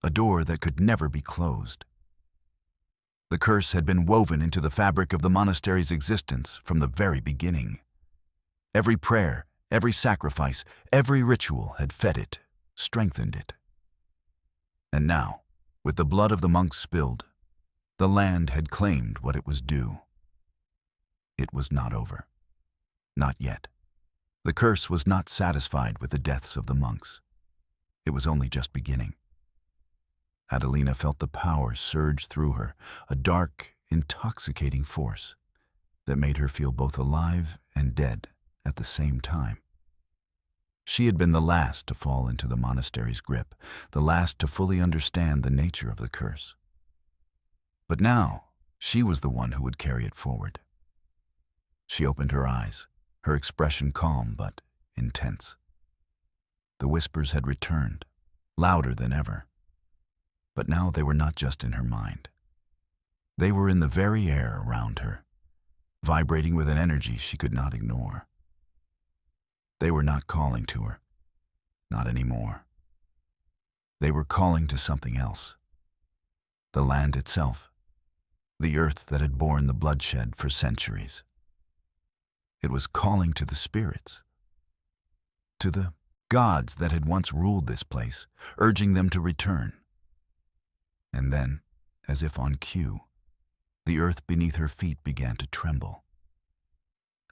a door that could never be closed. The curse had been woven into the fabric of the monastery's existence from the very beginning. Every prayer, every sacrifice, every ritual had fed it, strengthened it. And now, with the blood of the monks spilled, the land had claimed what it was due. It was not over. Not yet. The curse was not satisfied with the deaths of the monks. It was only just beginning. Adelina felt the power surge through her, a dark, intoxicating force that made her feel both alive and dead at the same time. She had been the last to fall into the monastery's grip, the last to fully understand the nature of the curse. But now, she was the one who would carry it forward. She opened her eyes, her expression calm but intense. The whispers had returned, louder than ever. But now they were not just in her mind. They were in the very air around her, vibrating with an energy she could not ignore. They were not calling to her, not anymore. They were calling to something else. The land itself, the earth that had borne the bloodshed for centuries. It was calling to the spirits, to the gods that had once ruled this place, urging them to return. And then, as if on cue, the earth beneath her feet began to tremble.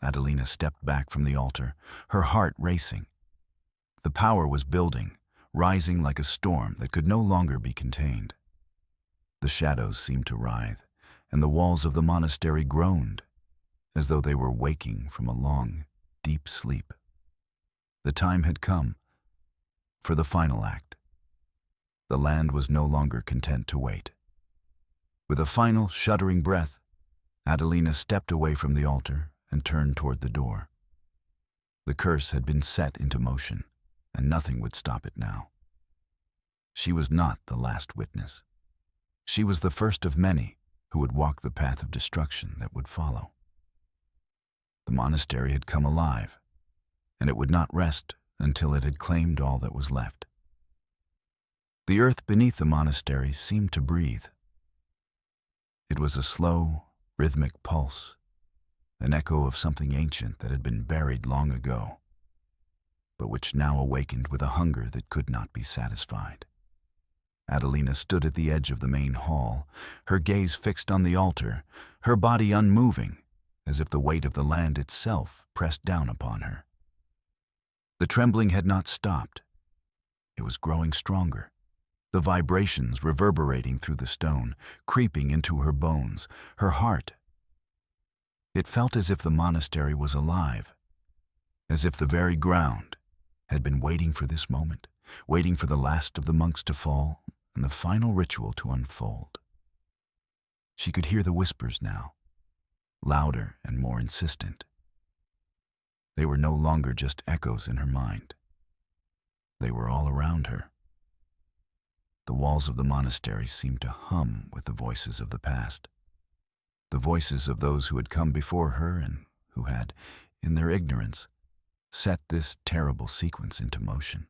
Adelina stepped back from the altar, her heart racing. The power was building, rising like a storm that could no longer be contained. The shadows seemed to writhe, and the walls of the monastery groaned, as though they were waking from a long, deep sleep. The time had come for the final act. The land was no longer content to wait. With a final, shuddering breath, Adelina stepped away from the altar and turned toward the door. The curse had been set into motion, and nothing would stop it now. She was not the last witness. She was the first of many who would walk the path of destruction that would follow. The monastery had come alive, and it would not rest until it had claimed all that was left. The earth beneath the monastery seemed to breathe. It was a slow, rhythmic pulse, an echo of something ancient that had been buried long ago, but which now awakened with a hunger that could not be satisfied. Adelina stood at the edge of the main hall, her gaze fixed on the altar, her body unmoving, as if the weight of the land itself pressed down upon her. The trembling had not stopped. It was growing stronger, the vibrations reverberating through the stone, creeping into her bones, her heart. It felt as if the monastery was alive, as if the very ground had been waiting for this moment, waiting for the last of the monks to fall and the final ritual to unfold. She could hear the whispers now, louder and more insistent. They were no longer just echoes in her mind. They were all around her. The walls of the monastery seemed to hum with the voices of the past, the voices of those who had come before her and who had, in their ignorance, set this terrible sequence into motion.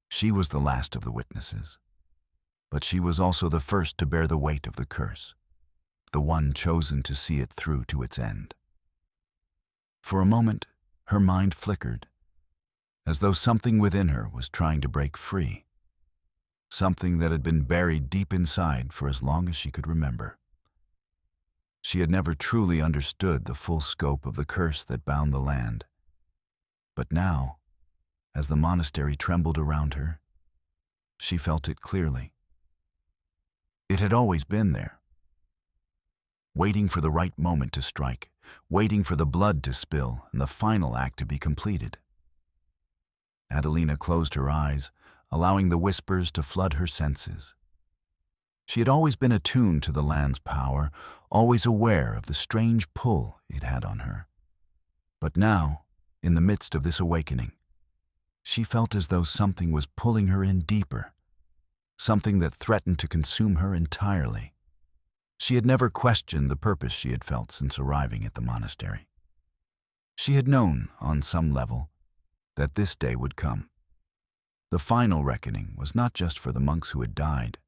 She was the last of the witnesses, but she was also the first to bear the weight of the curse, the one chosen to see it through to its end. For a moment, her mind flickered, as though something within her was trying to break free, something that had been buried deep inside for as long as she could remember. She had never truly understood the full scope of the curse that bound the land. But now, as the monastery trembled around her, she felt it clearly. It had always been there, waiting for the right moment to strike, waiting for the blood to spill and the final act to be completed. Adelina closed her eyes, allowing the whispers to flood her senses. She had always been attuned to the land's power, always aware of the strange pull it had on her. But now, in the midst of this awakening, she felt as though something was pulling her in deeper, something that threatened to consume her entirely. She had never questioned the purpose she had felt since arriving at the monastery. She had known, on some level, that this day would come. The final reckoning was not just for the monks who had died,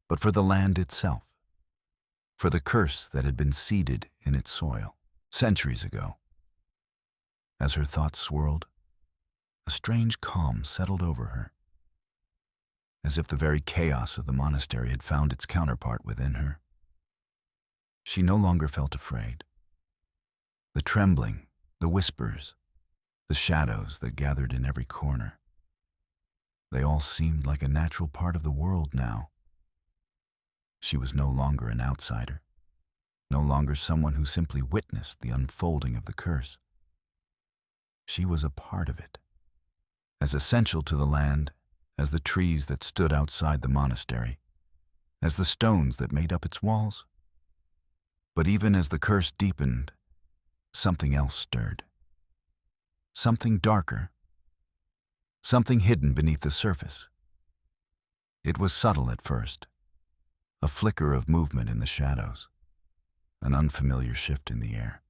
but for the land itself, for the curse that had been seeded in its soil centuries ago. As her thoughts swirled, a strange calm settled over her, as if the very chaos of the monastery had found its counterpart within her. She no longer felt afraid. The trembling, the whispers, the shadows that gathered in every corner, they all seemed like a natural part of the world now. She was no longer an outsider, no longer someone who simply witnessed the unfolding of the curse. She was a part of it, as essential to the land as the trees that stood outside the monastery, as the stones that made up its walls. But even as the curse deepened, something else stirred. Something darker, something hidden beneath the surface. It was subtle at first, a flicker of movement in the shadows, an unfamiliar shift in the air.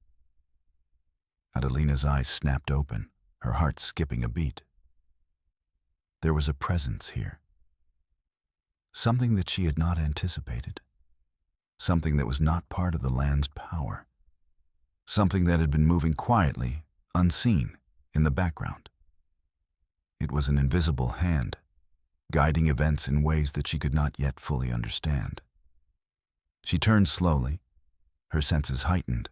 Adelina's eyes snapped open, her heart skipping a beat. There was a presence here, something that she had not anticipated, something that was not part of the land's power, something that had been moving quietly, unseen, in the background. It was an invisible hand, guiding events in ways that she could not yet fully understand. She turned slowly, her senses heightened,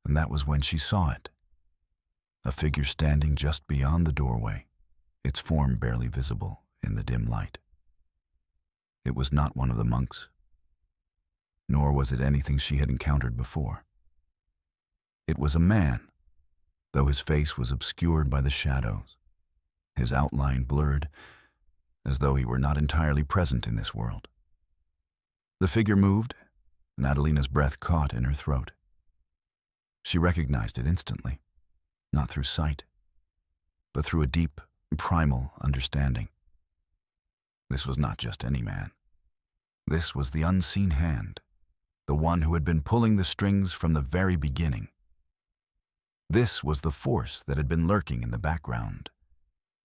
and that was when she saw it. A figure standing just beyond the doorway, its form barely visible in the dim light. It was not one of the monks, nor was it anything she had encountered before. It was a man, though his face was obscured by the shadows, his outline blurred, as though he were not entirely present in this world. The figure moved, and Adelina's breath caught in her throat. She recognized it instantly, not through sight, but through a deep, primal understanding. This was not just any man. This was the unseen hand, the one who had been pulling the strings from the very beginning. This was the force that had been lurking in the background,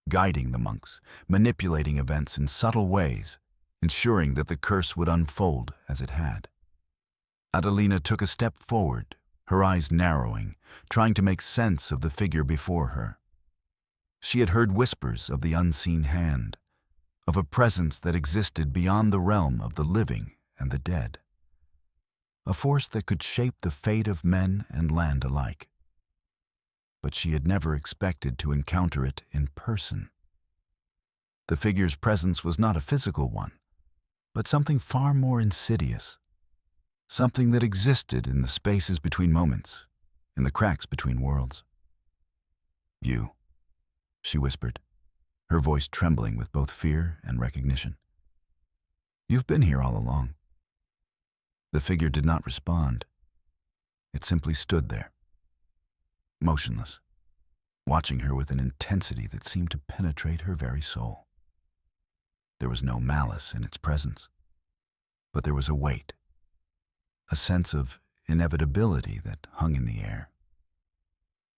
guiding the monks, manipulating events in subtle ways, ensuring that the curse would unfold as it had. Adelina took a step forward, her eyes narrowing, trying to make sense of the figure before her. She had heard whispers of the unseen hand, of a presence that existed beyond the realm of the living and the dead, a force that could shape the fate of men and land alike. But she had never expected to encounter it in person. The figure's presence was not a physical one, but something far more insidious, something that existed in the spaces between moments, in the cracks between worlds. "You," she whispered, her voice trembling with both fear and recognition. "You've been here all along." The figure did not respond. It simply stood there, motionless, watching her with an intensity that seemed to penetrate her very soul. There was no malice in its presence, but there was a weight, a sense of inevitability that hung in the air.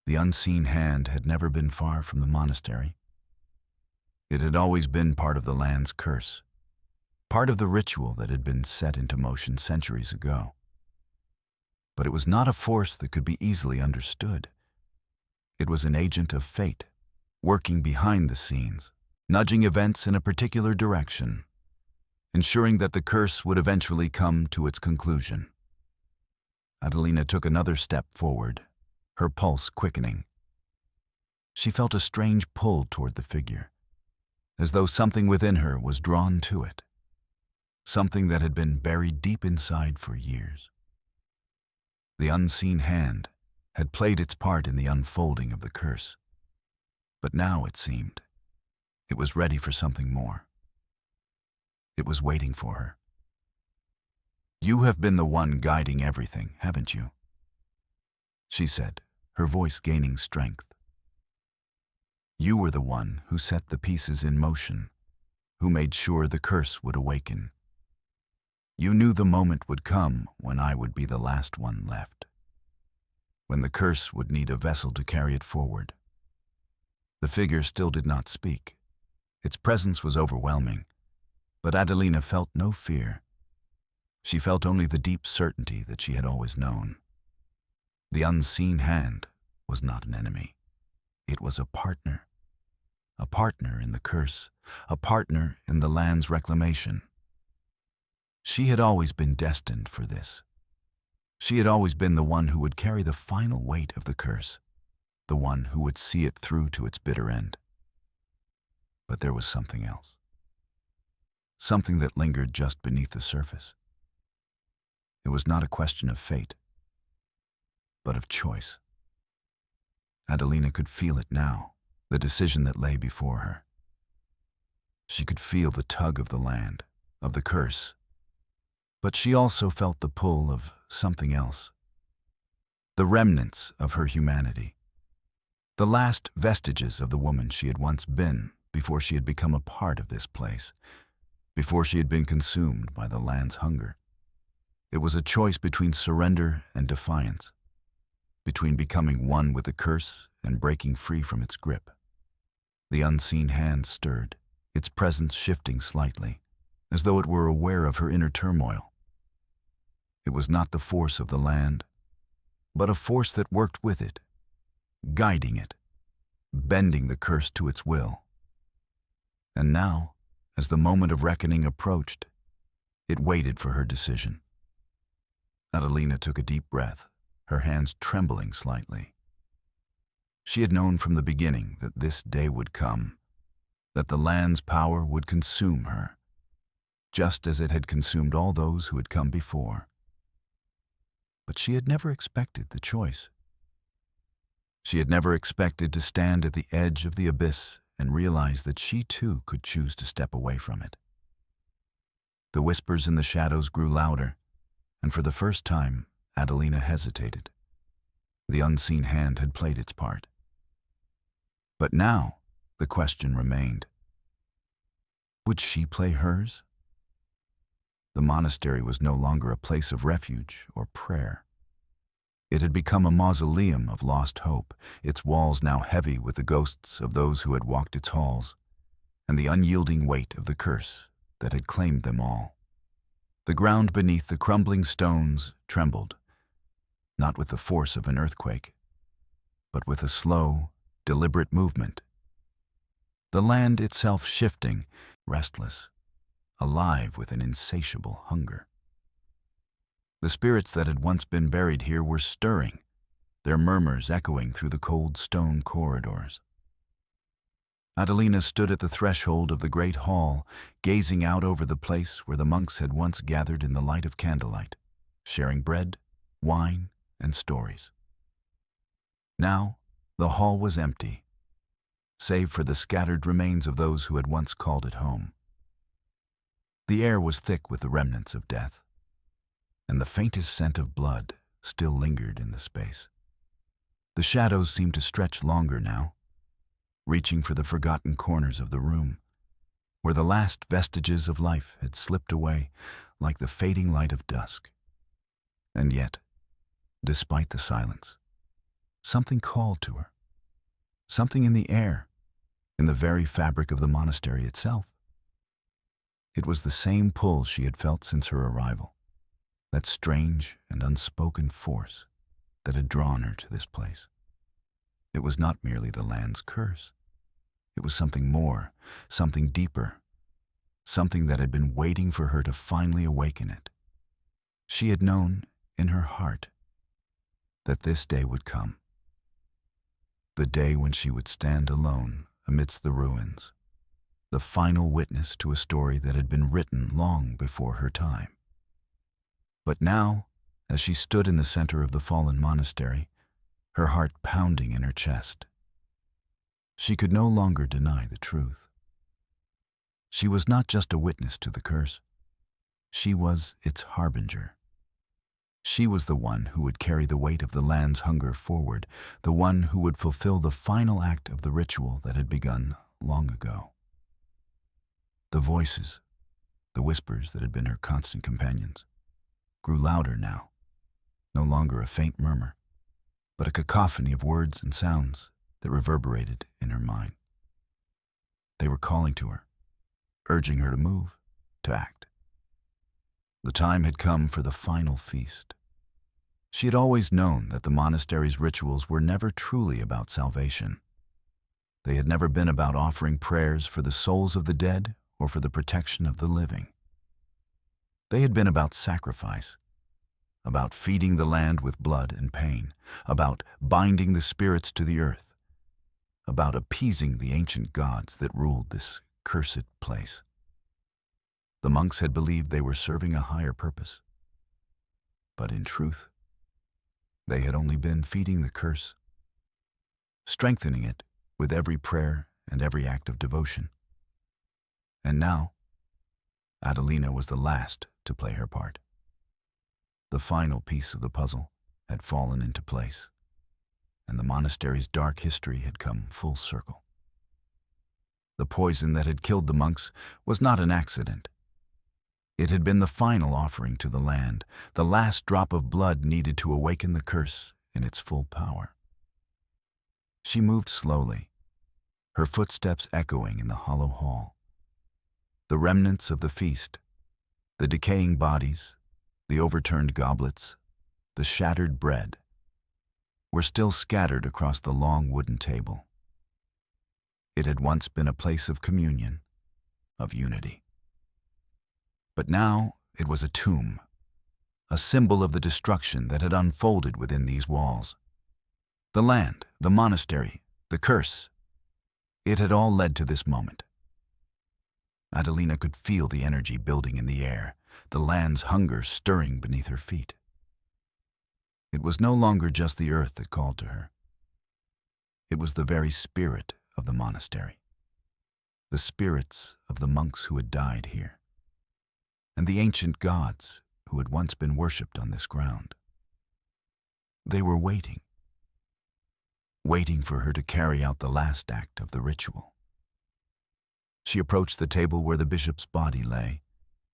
The unseen hand had never been far from the monastery. It had always been part of the land's curse, part of the ritual that had been set into motion centuries ago. But it was not a force that could be easily understood. It was an agent of fate, working behind the scenes, nudging events in a particular direction, ensuring that the curse would eventually come to its conclusion. Adelina took another step forward, her pulse quickening. She felt a strange pull toward the figure, as though something within her was drawn to it, something that had been buried deep inside for years. The unseen hand had played its part in the unfolding of the curse, but now, it seemed, it was ready for something more. It was waiting for her. "You have been the one guiding everything, haven't you?" she said, her voice gaining strength. "You were the one who set the pieces in motion, who made sure the curse would awaken. You knew the moment would come when I would be the last one left, when the curse would need a vessel to carry it forward." The figure still did not speak. Its presence was overwhelming, but Adelina felt no fear. She felt only the deep certainty that she had always known. The unseen hand was not an enemy. It was a partner in the curse, a partner in the land's reclamation. She had always been destined for this. She had always been the one who would carry the final weight of the curse, the one who would see it through to its bitter end. But there was something else. Something that lingered just beneath the surface. It was not a question of fate, but of choice. Adelina could feel it now, the decision that lay before her. She could feel the tug of the land, of the curse, but she also felt the pull of something else. The remnants of her humanity. The last vestiges of the woman she had once been before she had become a part of this place, before she had been consumed by the land's hunger. It was a choice between surrender and defiance, between becoming one with the curse and breaking free from its grip. The unseen hand stirred, its presence shifting slightly, as though it were aware of her inner turmoil. It was not the force of the land, but a force that worked with it, guiding it, bending the curse to its will. And now, as the moment of reckoning approached, it waited for her decision. Adelina took a deep breath, her hands trembling slightly. She had known from the beginning that this day would come, that the land's power would consume her, just as it had consumed all those who had come before. But she had never expected the choice. She had never expected to stand at the edge of the abyss and realize that she too could choose to step away from it. The whispers in the shadows grew louder, and for the first time, Adelina hesitated. The unseen hand had played its part. But now, the question remained. Would she play hers? The monastery was no longer a place of refuge or prayer. It had become a mausoleum of lost hope, its walls now heavy with the ghosts of those who had walked its halls, and the unyielding weight of the curse that had claimed them all. The ground beneath the crumbling stones trembled, not with the force of an earthquake, but with a slow, deliberate movement. The land itself shifting, restless, alive with an insatiable hunger. The spirits that had once been buried here were stirring, their murmurs echoing through the cold stone corridors. Adelina stood at the threshold of the great hall, gazing out over the place where the monks had once gathered in the light of candlelight, sharing bread, wine, and stories. Now, the hall was empty, save for the scattered remains of those who had once called it home. The air was thick with the remnants of death, and the faintest scent of blood still lingered in the space. The shadows seemed to stretch longer now, reaching for the forgotten corners of the room, where the last vestiges of life had slipped away like the fading light of dusk. And yet, despite the silence, something called to her, something in the air, in the very fabric of the monastery itself. It was the same pull she had felt since her arrival, that strange and unspoken force that had drawn her to this place. It was not merely the land's curse. It was something more, something deeper, something that had been waiting for her to finally awaken it. She had known, in her heart, that this day would come. The day when she would stand alone amidst the ruins, the final witness to a story that had been written long before her time. But now, as she stood in the center of the fallen monastery, her heart pounding in her chest, she could no longer deny the truth. She was not just a witness to the curse. She was its harbinger. She was the one who would carry the weight of the land's hunger forward, the one who would fulfill the final act of the ritual that had begun long ago. The voices, the whispers that had been her constant companions, grew louder now, no longer a faint murmur, but a cacophony of words and sounds that reverberated in her mind. They were calling to her, urging her to move, to act. The time had come for the final feast. She had always known that the monastery's rituals were never truly about salvation. They had never been about offering prayers for the souls of the dead or for the protection of the living. They had been about sacrifice, about feeding the land with blood and pain, about binding the spirits to the earth, about appeasing the ancient gods that ruled this cursed place. The monks had believed they were serving a higher purpose. But in truth, they had only been feeding the curse, strengthening it with every prayer and every act of devotion. And now, Adelina was the last to play her part. The final piece of the puzzle had fallen into place, and the monastery's dark history had come full circle. The poison that had killed the monks was not an accident. It had been the final offering to the land, the last drop of blood needed to awaken the curse in its full power. She moved slowly, her footsteps echoing in the hollow hall. The remnants of the feast, the decaying bodies, the overturned goblets, the shattered bread, were still scattered across the long wooden table. It had once been a place of communion, of unity. But now it was a tomb, a symbol of the destruction that had unfolded within these walls. The land, the monastery, the curse, it had all led to this moment. Adelina could feel the energy building in the air, the land's hunger stirring beneath her feet. It was no longer just the earth that called to her. It was the very spirit of the monastery, the spirits of the monks who had died here, and the ancient gods who had once been worshipped on this ground. They were waiting for her to carry out the last act of the ritual. She approached the table where the bishop's body lay,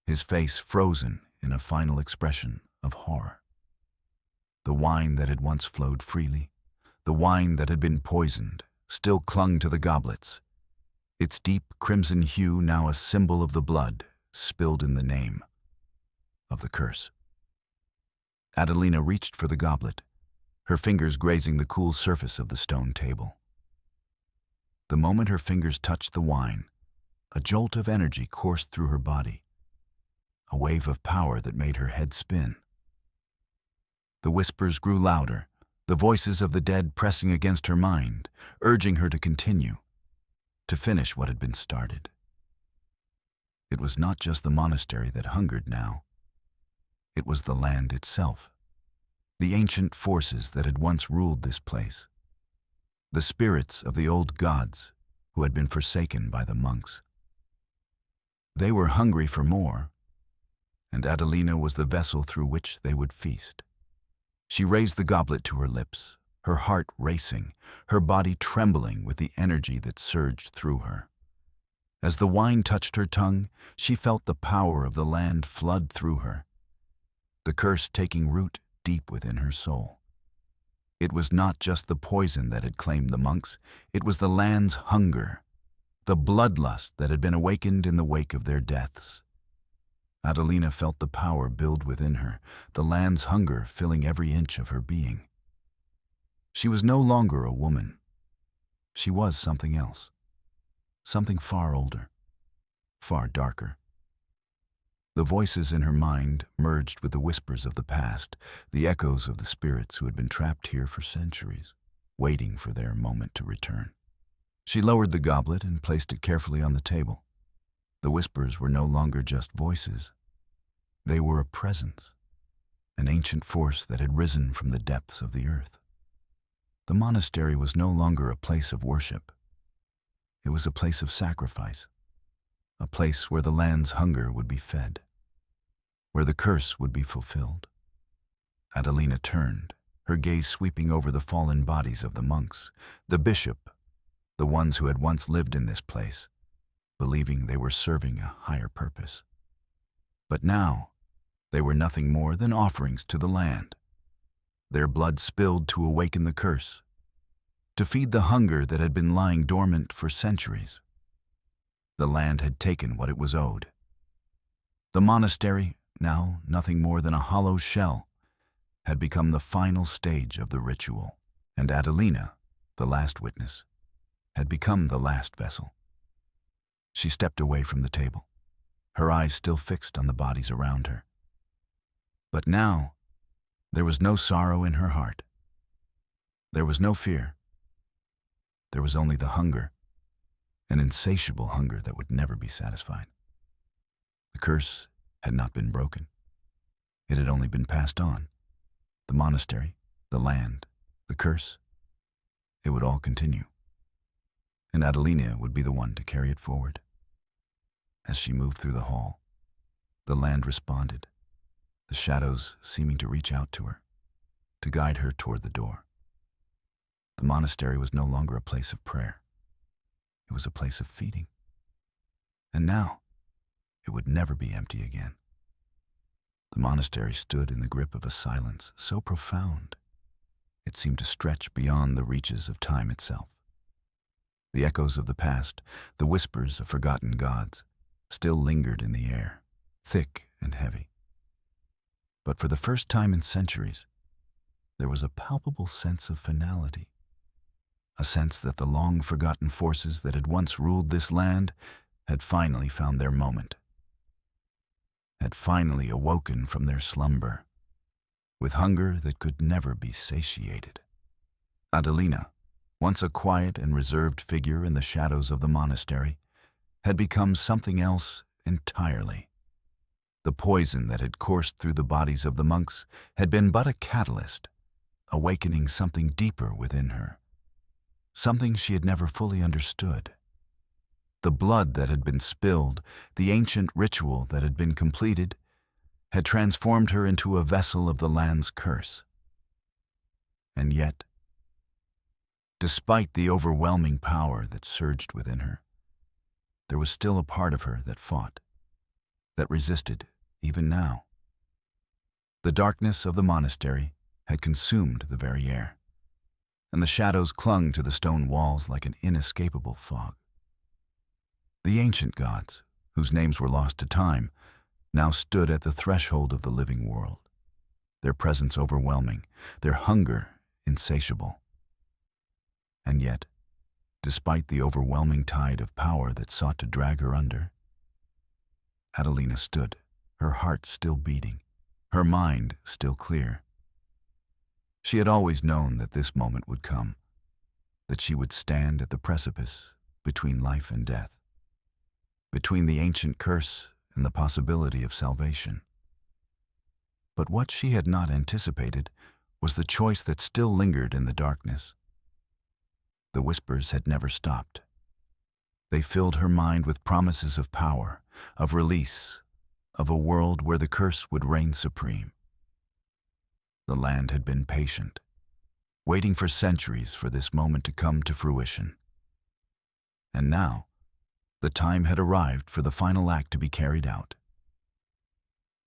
his face frozen in a final expression of horror. The wine that had once flowed freely, the wine that had been poisoned, still clung to the goblets, its deep crimson hue now a symbol of the blood spilled in the name of the curse. Adelina reached for the goblet, her fingers grazing the cool surface of the stone table. The moment her fingers touched the wine, a jolt of energy coursed through her body, a wave of power that made her head spin. The whispers grew louder, the voices of the dead pressing against her mind, urging her to continue, to finish what had been started. It was not just the monastery that hungered now. It was the land itself, the ancient forces that had once ruled this place, the spirits of the old gods who had been forsaken by the monks. They were hungry for more, and Adelina was the vessel through which they would feast. She raised the goblet to her lips, her heart racing, her body trembling with the energy that surged through her. As the wine touched her tongue, she felt the power of the land flood through her, the curse taking root deep within her soul. It was not just the poison that had claimed the monks, it was the land's hunger, the bloodlust that had been awakened in the wake of their deaths. Adelina felt the power build within her, the land's hunger filling every inch of her being. She was no longer a woman. She was something else. Something far older, far darker. The voices in her mind merged with the whispers of the past, the echoes of the spirits who had been trapped here for centuries, waiting for their moment to return. She lowered the goblet and placed it carefully on the table. The whispers were no longer just voices. They were a presence, an ancient force that had risen from the depths of the earth. The monastery was no longer a place of worship. It was a place of sacrifice, a place where the land's hunger would be fed, where the curse would be fulfilled. Adelina turned, her gaze sweeping over the fallen bodies of the monks, the bishop, the ones who had once lived in this place, believing they were serving a higher purpose. But now, they were nothing more than offerings to the land. Their blood spilled to awaken the curse, to feed the hunger that had been lying dormant for centuries. The land had taken what it was owed. The monastery, now nothing more than a hollow shell, had become the final stage of the ritual, and Adelina, the last witness, had become the last vessel. She stepped away from the table, her eyes still fixed on the bodies around her. But now, there was no sorrow in her heart. There was no fear. There was only the hunger, an insatiable hunger that would never be satisfied. The curse had not been broken. It had only been passed on. The monastery, the land, the curse, it would all continue. And Adelina would be the one to carry it forward. As she moved through the hall, the land responded, the shadows seeming to reach out to her, to guide her toward the door. The monastery was no longer a place of prayer. It was a place of feeding. And now, it would never be empty again. The monastery stood in the grip of a silence so profound, it seemed to stretch beyond the reaches of time itself. The echoes of the past, the whispers of forgotten gods, still lingered in the air, thick and heavy. But for the first time in centuries, there was a palpable sense of finality, a sense that the long-forgotten forces that had once ruled this land had finally found their moment, had finally awoken from their slumber, with hunger that could never be satiated. Adelina, once a quiet and reserved figure in the shadows of the monastery, had become something else entirely. The poison that had coursed through the bodies of the monks had been but a catalyst, awakening something deeper within her, something she had never fully understood. The blood that had been spilled, the ancient ritual that had been completed, had transformed her into a vessel of the land's curse. And yet, despite the overwhelming power that surged within her, there was still a part of her that fought, that resisted even now. The darkness of the monastery had consumed the very air, and the shadows clung to the stone walls like an inescapable fog. The ancient gods, whose names were lost to time, now stood at the threshold of the living world, their presence overwhelming, their hunger insatiable. And yet, despite the overwhelming tide of power that sought to drag her under, Adelina stood, her heart still beating, her mind still clear. She had always known that this moment would come, that she would stand at the precipice between life and death, between the ancient curse and the possibility of salvation. But what she had not anticipated was the choice that still lingered in the darkness. The whispers had never stopped. They filled her mind with promises of power, of release, of a world where the curse would reign supreme. The land had been patient, waiting for centuries for this moment to come to fruition. And now, the time had arrived for the final act to be carried out.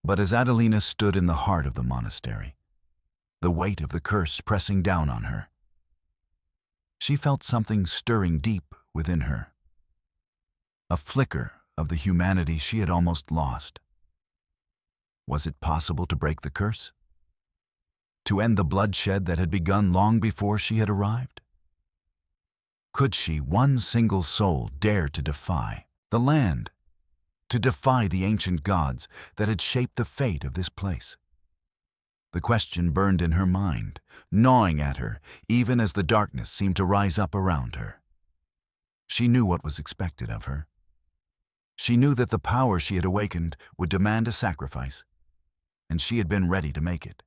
But as Adelina stood in the heart of the monastery, the weight of the curse pressing down on her, she felt something stirring deep within her, a flicker of the humanity she had almost lost. Was it possible to break the curse? To end the bloodshed that had begun long before she had arrived? Could she, one single soul, dare to defy the land, to defy the ancient gods that had shaped the fate of this place. The question burned in her mind, gnawing at her, even as the darkness seemed to rise up around her. She knew what was expected of her. She knew that the power she had awakened would demand a sacrifice, and she had been ready to make it.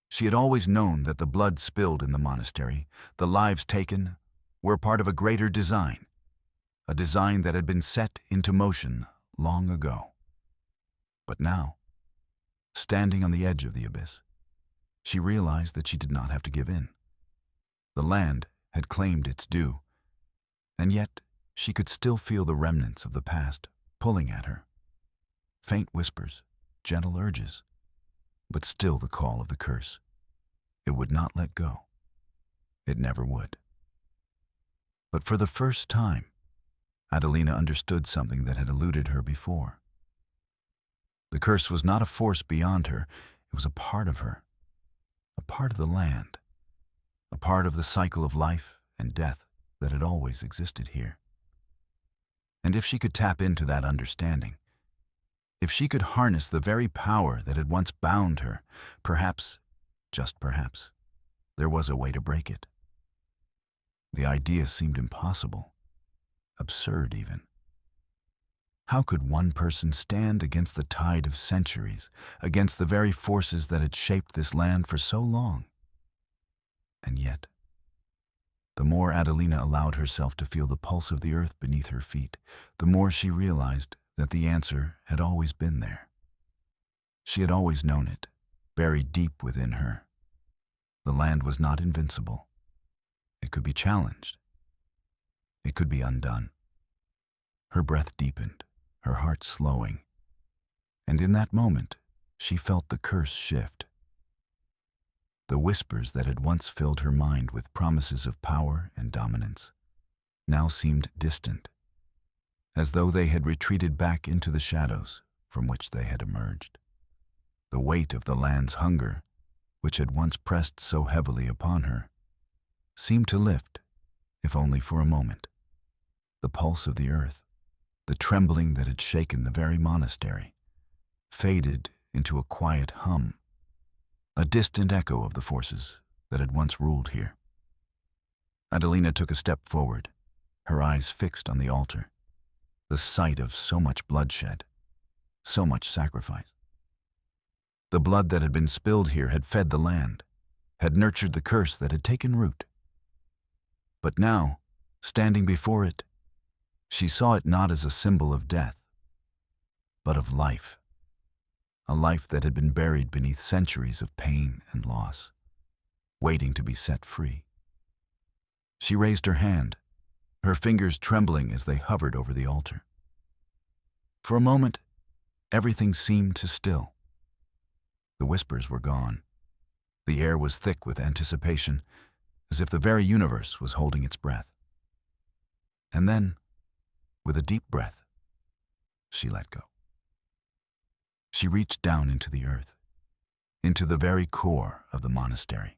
She had always known that the blood spilled in the monastery, the lives taken, were part of a greater design, a design that had been set into motion long ago. But now, standing on the edge of the abyss, she realized that she did not have to give in. The land had claimed its due, and yet she could still feel the remnants of the past pulling at her. Faint whispers, gentle urges, but still the call of the curse. It would not let go. It never would. But for the first time, Adelina understood something that had eluded her before. The curse was not a force beyond her, it was a part of her, a part of the land, a part of the cycle of life and death that had always existed here. And if she could tap into that understanding, if she could harness the very power that had once bound her, perhaps, just perhaps, there was a way to break it. The idea seemed impossible, absurd even. How could one person stand against the tide of centuries, against the very forces that had shaped this land for so long? And yet, the more Adelina allowed herself to feel the pulse of the earth beneath her feet, the more she realized that the answer had always been there. She had always known it, buried deep within her. The land was not invincible. It could be challenged. It could be undone. Her breath deepened, her heart slowing, and in that moment, she felt the curse shift. The whispers that had once filled her mind with promises of power and dominance now seemed distant, as though they had retreated back into the shadows from which they had emerged. The weight of the land's hunger, which had once pressed so heavily upon her, seemed to lift, if only for a moment. The pulse of the earth, the trembling that had shaken the very monastery, faded into a quiet hum, a distant echo of the forces that had once ruled here. Adelina took a step forward, her eyes fixed on the altar, the sight of so much bloodshed, so much sacrifice. The blood that had been spilled here had fed the land, had nurtured the curse that had taken root. But now, standing before it, she saw it not as a symbol of death, but of life, a life that had been buried beneath centuries of pain and loss, waiting to be set free. She raised her hand, her fingers trembling as they hovered over the altar. For a moment, everything seemed to still. The whispers were gone. The air was thick with anticipation, as if the very universe was holding its breath. And then, with a deep breath, she let go. She reached down into the earth, into the very core of the monastery,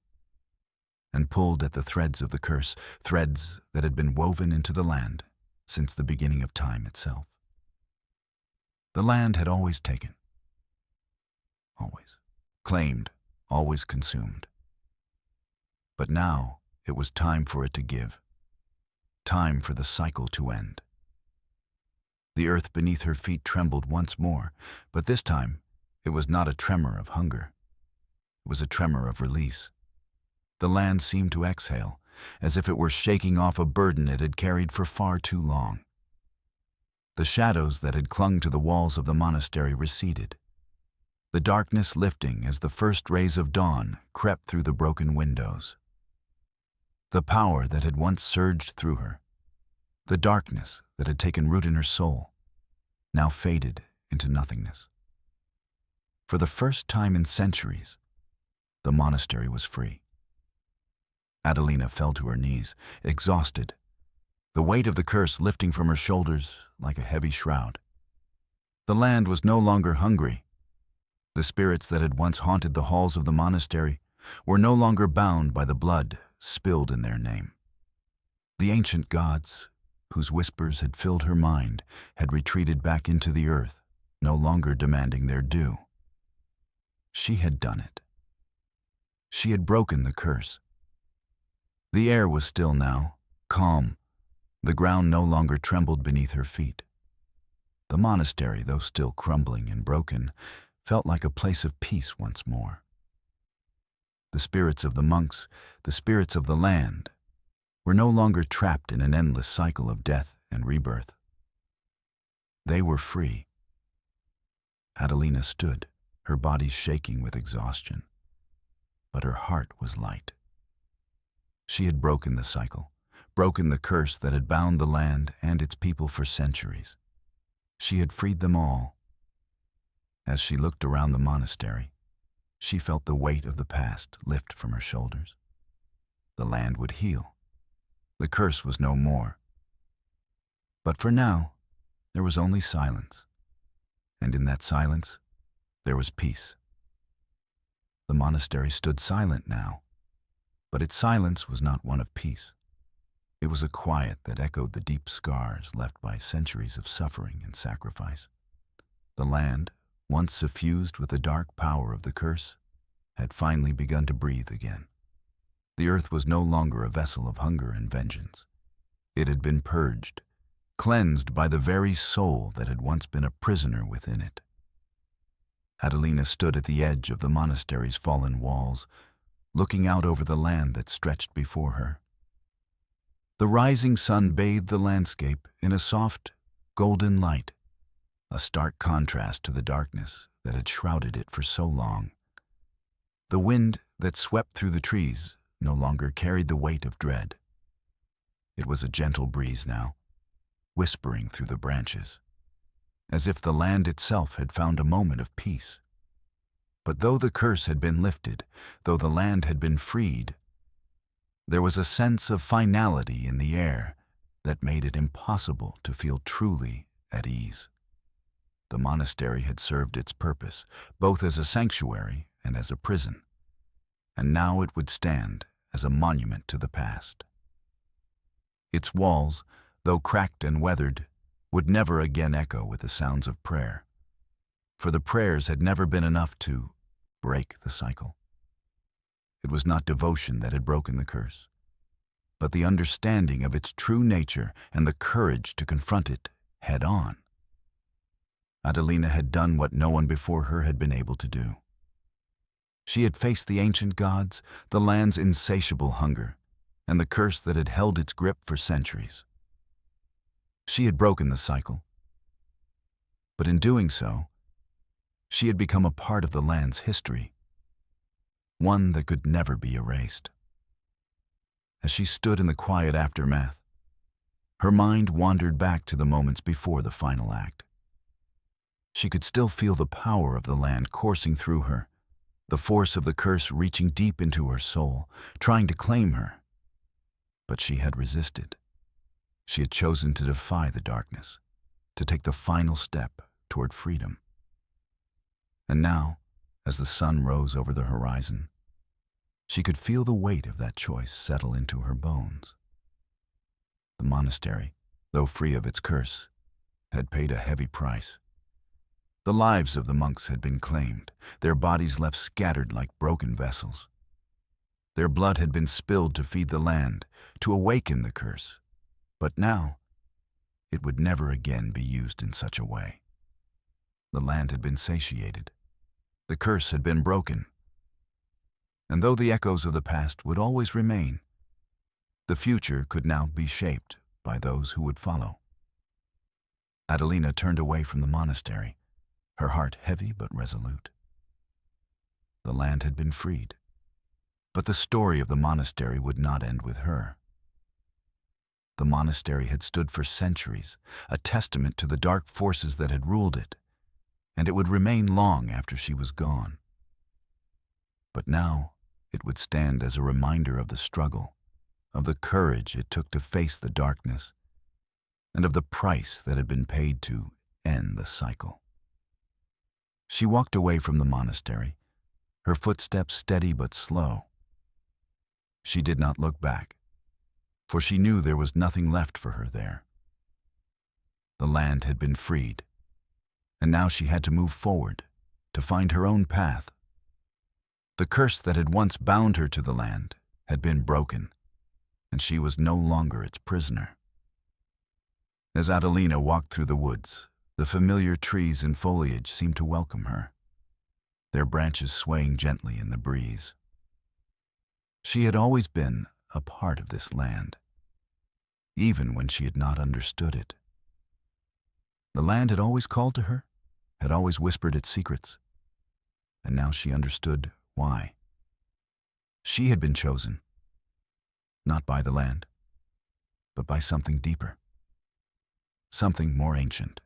and pulled at the threads of the curse, threads that had been woven into the land since the beginning of time itself. The land had always taken, always claimed, always consumed. But now it was time for it to give, time for the cycle to end. The earth beneath her feet trembled once more, but this time it was not a tremor of hunger. It was a tremor of release. The land seemed to exhale, as if it were shaking off a burden it had carried for far too long. The shadows that had clung to the walls of the monastery receded, the darkness lifting as the first rays of dawn crept through the broken windows. The power that had once surged through her, the darkness that had taken root in her soul, now faded into nothingness. For the first time in centuries, the monastery was free. Adelina fell to her knees, exhausted, the weight of the curse lifting from her shoulders like a heavy shroud. The land was no longer hungry. The spirits that had once haunted the halls of the monastery were no longer bound by the blood spilled in their name. The ancient gods, whose whispers had filled her mind, had retreated back into the earth, no longer demanding their due. She had done it. She had broken the curse. The air was still now, calm. The ground no longer trembled beneath her feet. The monastery, though still crumbling and broken, felt like a place of peace once more. The spirits of the monks, the spirits of the land, were no longer trapped in an endless cycle of death and rebirth. They were free. Adelina stood, her body shaking with exhaustion, but her heart was light. She had broken the cycle, broken the curse that had bound the land and its people for centuries. She had freed them all. As she looked around the monastery, she felt the weight of the past lift from her shoulders. The land would heal. The curse was no more. But for now, there was only silence. And in that silence, there was peace. The monastery stood silent now, but its silence was not one of peace. It was a quiet that echoed the deep scars left by centuries of suffering and sacrifice. The land, once suffused with the dark power of the curse, had finally begun to breathe again. The earth was no longer a vessel of hunger and vengeance. It had been purged, cleansed by the very soul that had once been a prisoner within it. Adelina stood at the edge of the monastery's fallen walls, looking out over the land that stretched before her. The rising sun bathed the landscape in a soft, golden light, a stark contrast to the darkness that had shrouded it for so long. The wind that swept through the trees no longer carried the weight of dread. It was a gentle breeze now, whispering through the branches, as if the land itself had found a moment of peace. But though the curse had been lifted, though the land had been freed, there was a sense of finality in the air that made it impossible to feel truly at ease. The monastery had served its purpose, both as a sanctuary and as a prison, and now it would stand as a monument to the past. Its walls, though cracked and weathered, would never again echo with the sounds of prayer, for the prayers had never been enough to break the cycle. It was not devotion that had broken the curse, but the understanding of its true nature and the courage to confront it head-on. Adelina had done what no one before her had been able to do. She had faced the ancient gods, the land's insatiable hunger, and the curse that had held its grip for centuries. She had broken the cycle, but in doing so, she had become a part of the land's history, one that could never be erased. As she stood in the quiet aftermath, her mind wandered back to the moments before the final act. She could still feel the power of the land coursing through her, the force of the curse reaching deep into her soul, trying to claim her. But she had resisted. She had chosen to defy the darkness, to take the final step toward freedom. And now, as the sun rose over the horizon, she could feel the weight of that choice settle into her bones. The monastery, though free of its curse, had paid a heavy price. The lives of the monks had been claimed, their bodies left scattered like broken vessels. Their blood had been spilled to feed the land, to awaken the curse. But now, it would never again be used in such a way. The land had been satiated. The curse had been broken. And though the echoes of the past would always remain, the future could now be shaped by those who would follow. Adelina turned away from the monastery, her heart heavy but resolute. The land had been freed, but the story of the monastery would not end with her. The monastery had stood for centuries, a testament to the dark forces that had ruled it, and it would remain long after she was gone. But now it would stand as a reminder of the struggle, of the courage it took to face the darkness, and of the price that had been paid to end the cycle. She walked away from the monastery, her footsteps steady but slow. She did not look back, for she knew there was nothing left for her there. The land had been freed, and now she had to move forward, to find her own path. The curse that had once bound her to the land had been broken, and she was no longer its prisoner. As Adelina walked through the woods, the familiar trees and foliage seemed to welcome her, their branches swaying gently in the breeze. She had always been a part of this land, even when she had not understood it. The land had always called to her, had always whispered its secrets, and now she understood why. She had been chosen, not by the land, but by something deeper, something more ancient.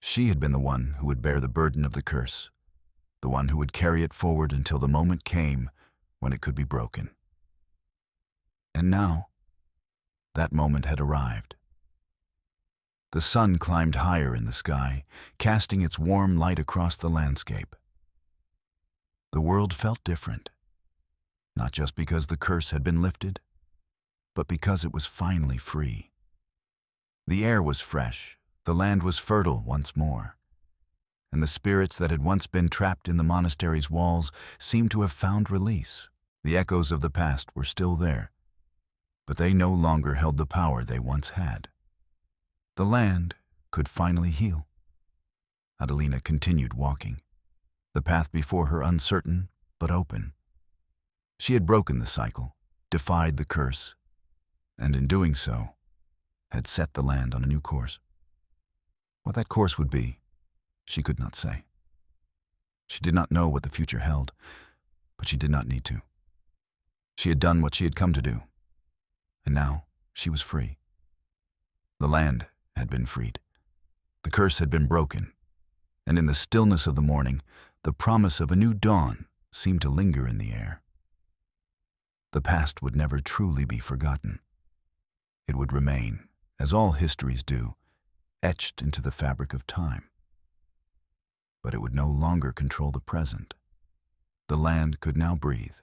She had been the one who would bear the burden of the curse, the one who would carry it forward until the moment came when it could be broken. And now, that moment had arrived. The sun climbed higher in the sky, casting its warm light across the landscape. The world felt different, not just because the curse had been lifted, but because it was finally free. The air was fresh, the land was fertile once more, and the spirits that had once been trapped in the monastery's walls seemed to have found release. The echoes of the past were still there, but they no longer held the power they once had. The land could finally heal. Adelina continued walking, the path before her uncertain but open. She had broken the cycle, defied the curse, and in doing so, had set the land on a new course. What that course would be, she could not say. She did not know what the future held, but she did not need to. She had done what she had come to do, and now she was free. The land had been freed. The curse had been broken, and in the stillness of the morning, the promise of a new dawn seemed to linger in the air. The past would never truly be forgotten. It would remain, as all histories do, etched into the fabric of time. But it would no longer control the present. The land could now breathe.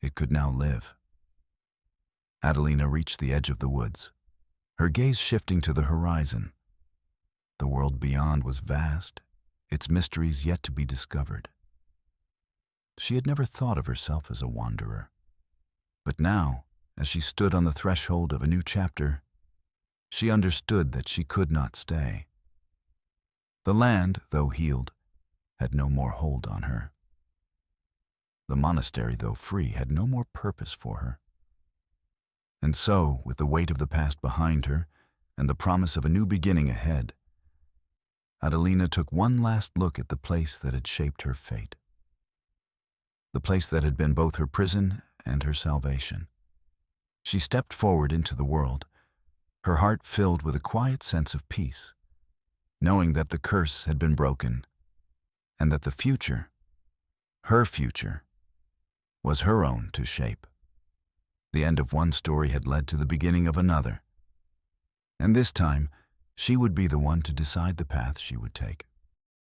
It could now live. Adelina reached the edge of the woods, her gaze shifting to the horizon. The world beyond was vast, its mysteries yet to be discovered. She had never thought of herself as a wanderer, but now, as she stood on the threshold of a new chapter, she understood that she could not stay. The land, though healed, had no more hold on her. The monastery, though free, had no more purpose for her. And so, with the weight of the past behind her and the promise of a new beginning ahead, Adelina took one last look at the place that had shaped her fate. The place that had been both her prison and her salvation. She stepped forward into the world, her heart filled with a quiet sense of peace, knowing that the curse had been broken and that the future, her future, was her own to shape. The end of one story had led to the beginning of another, and this time she would be the one to decide the path she would take.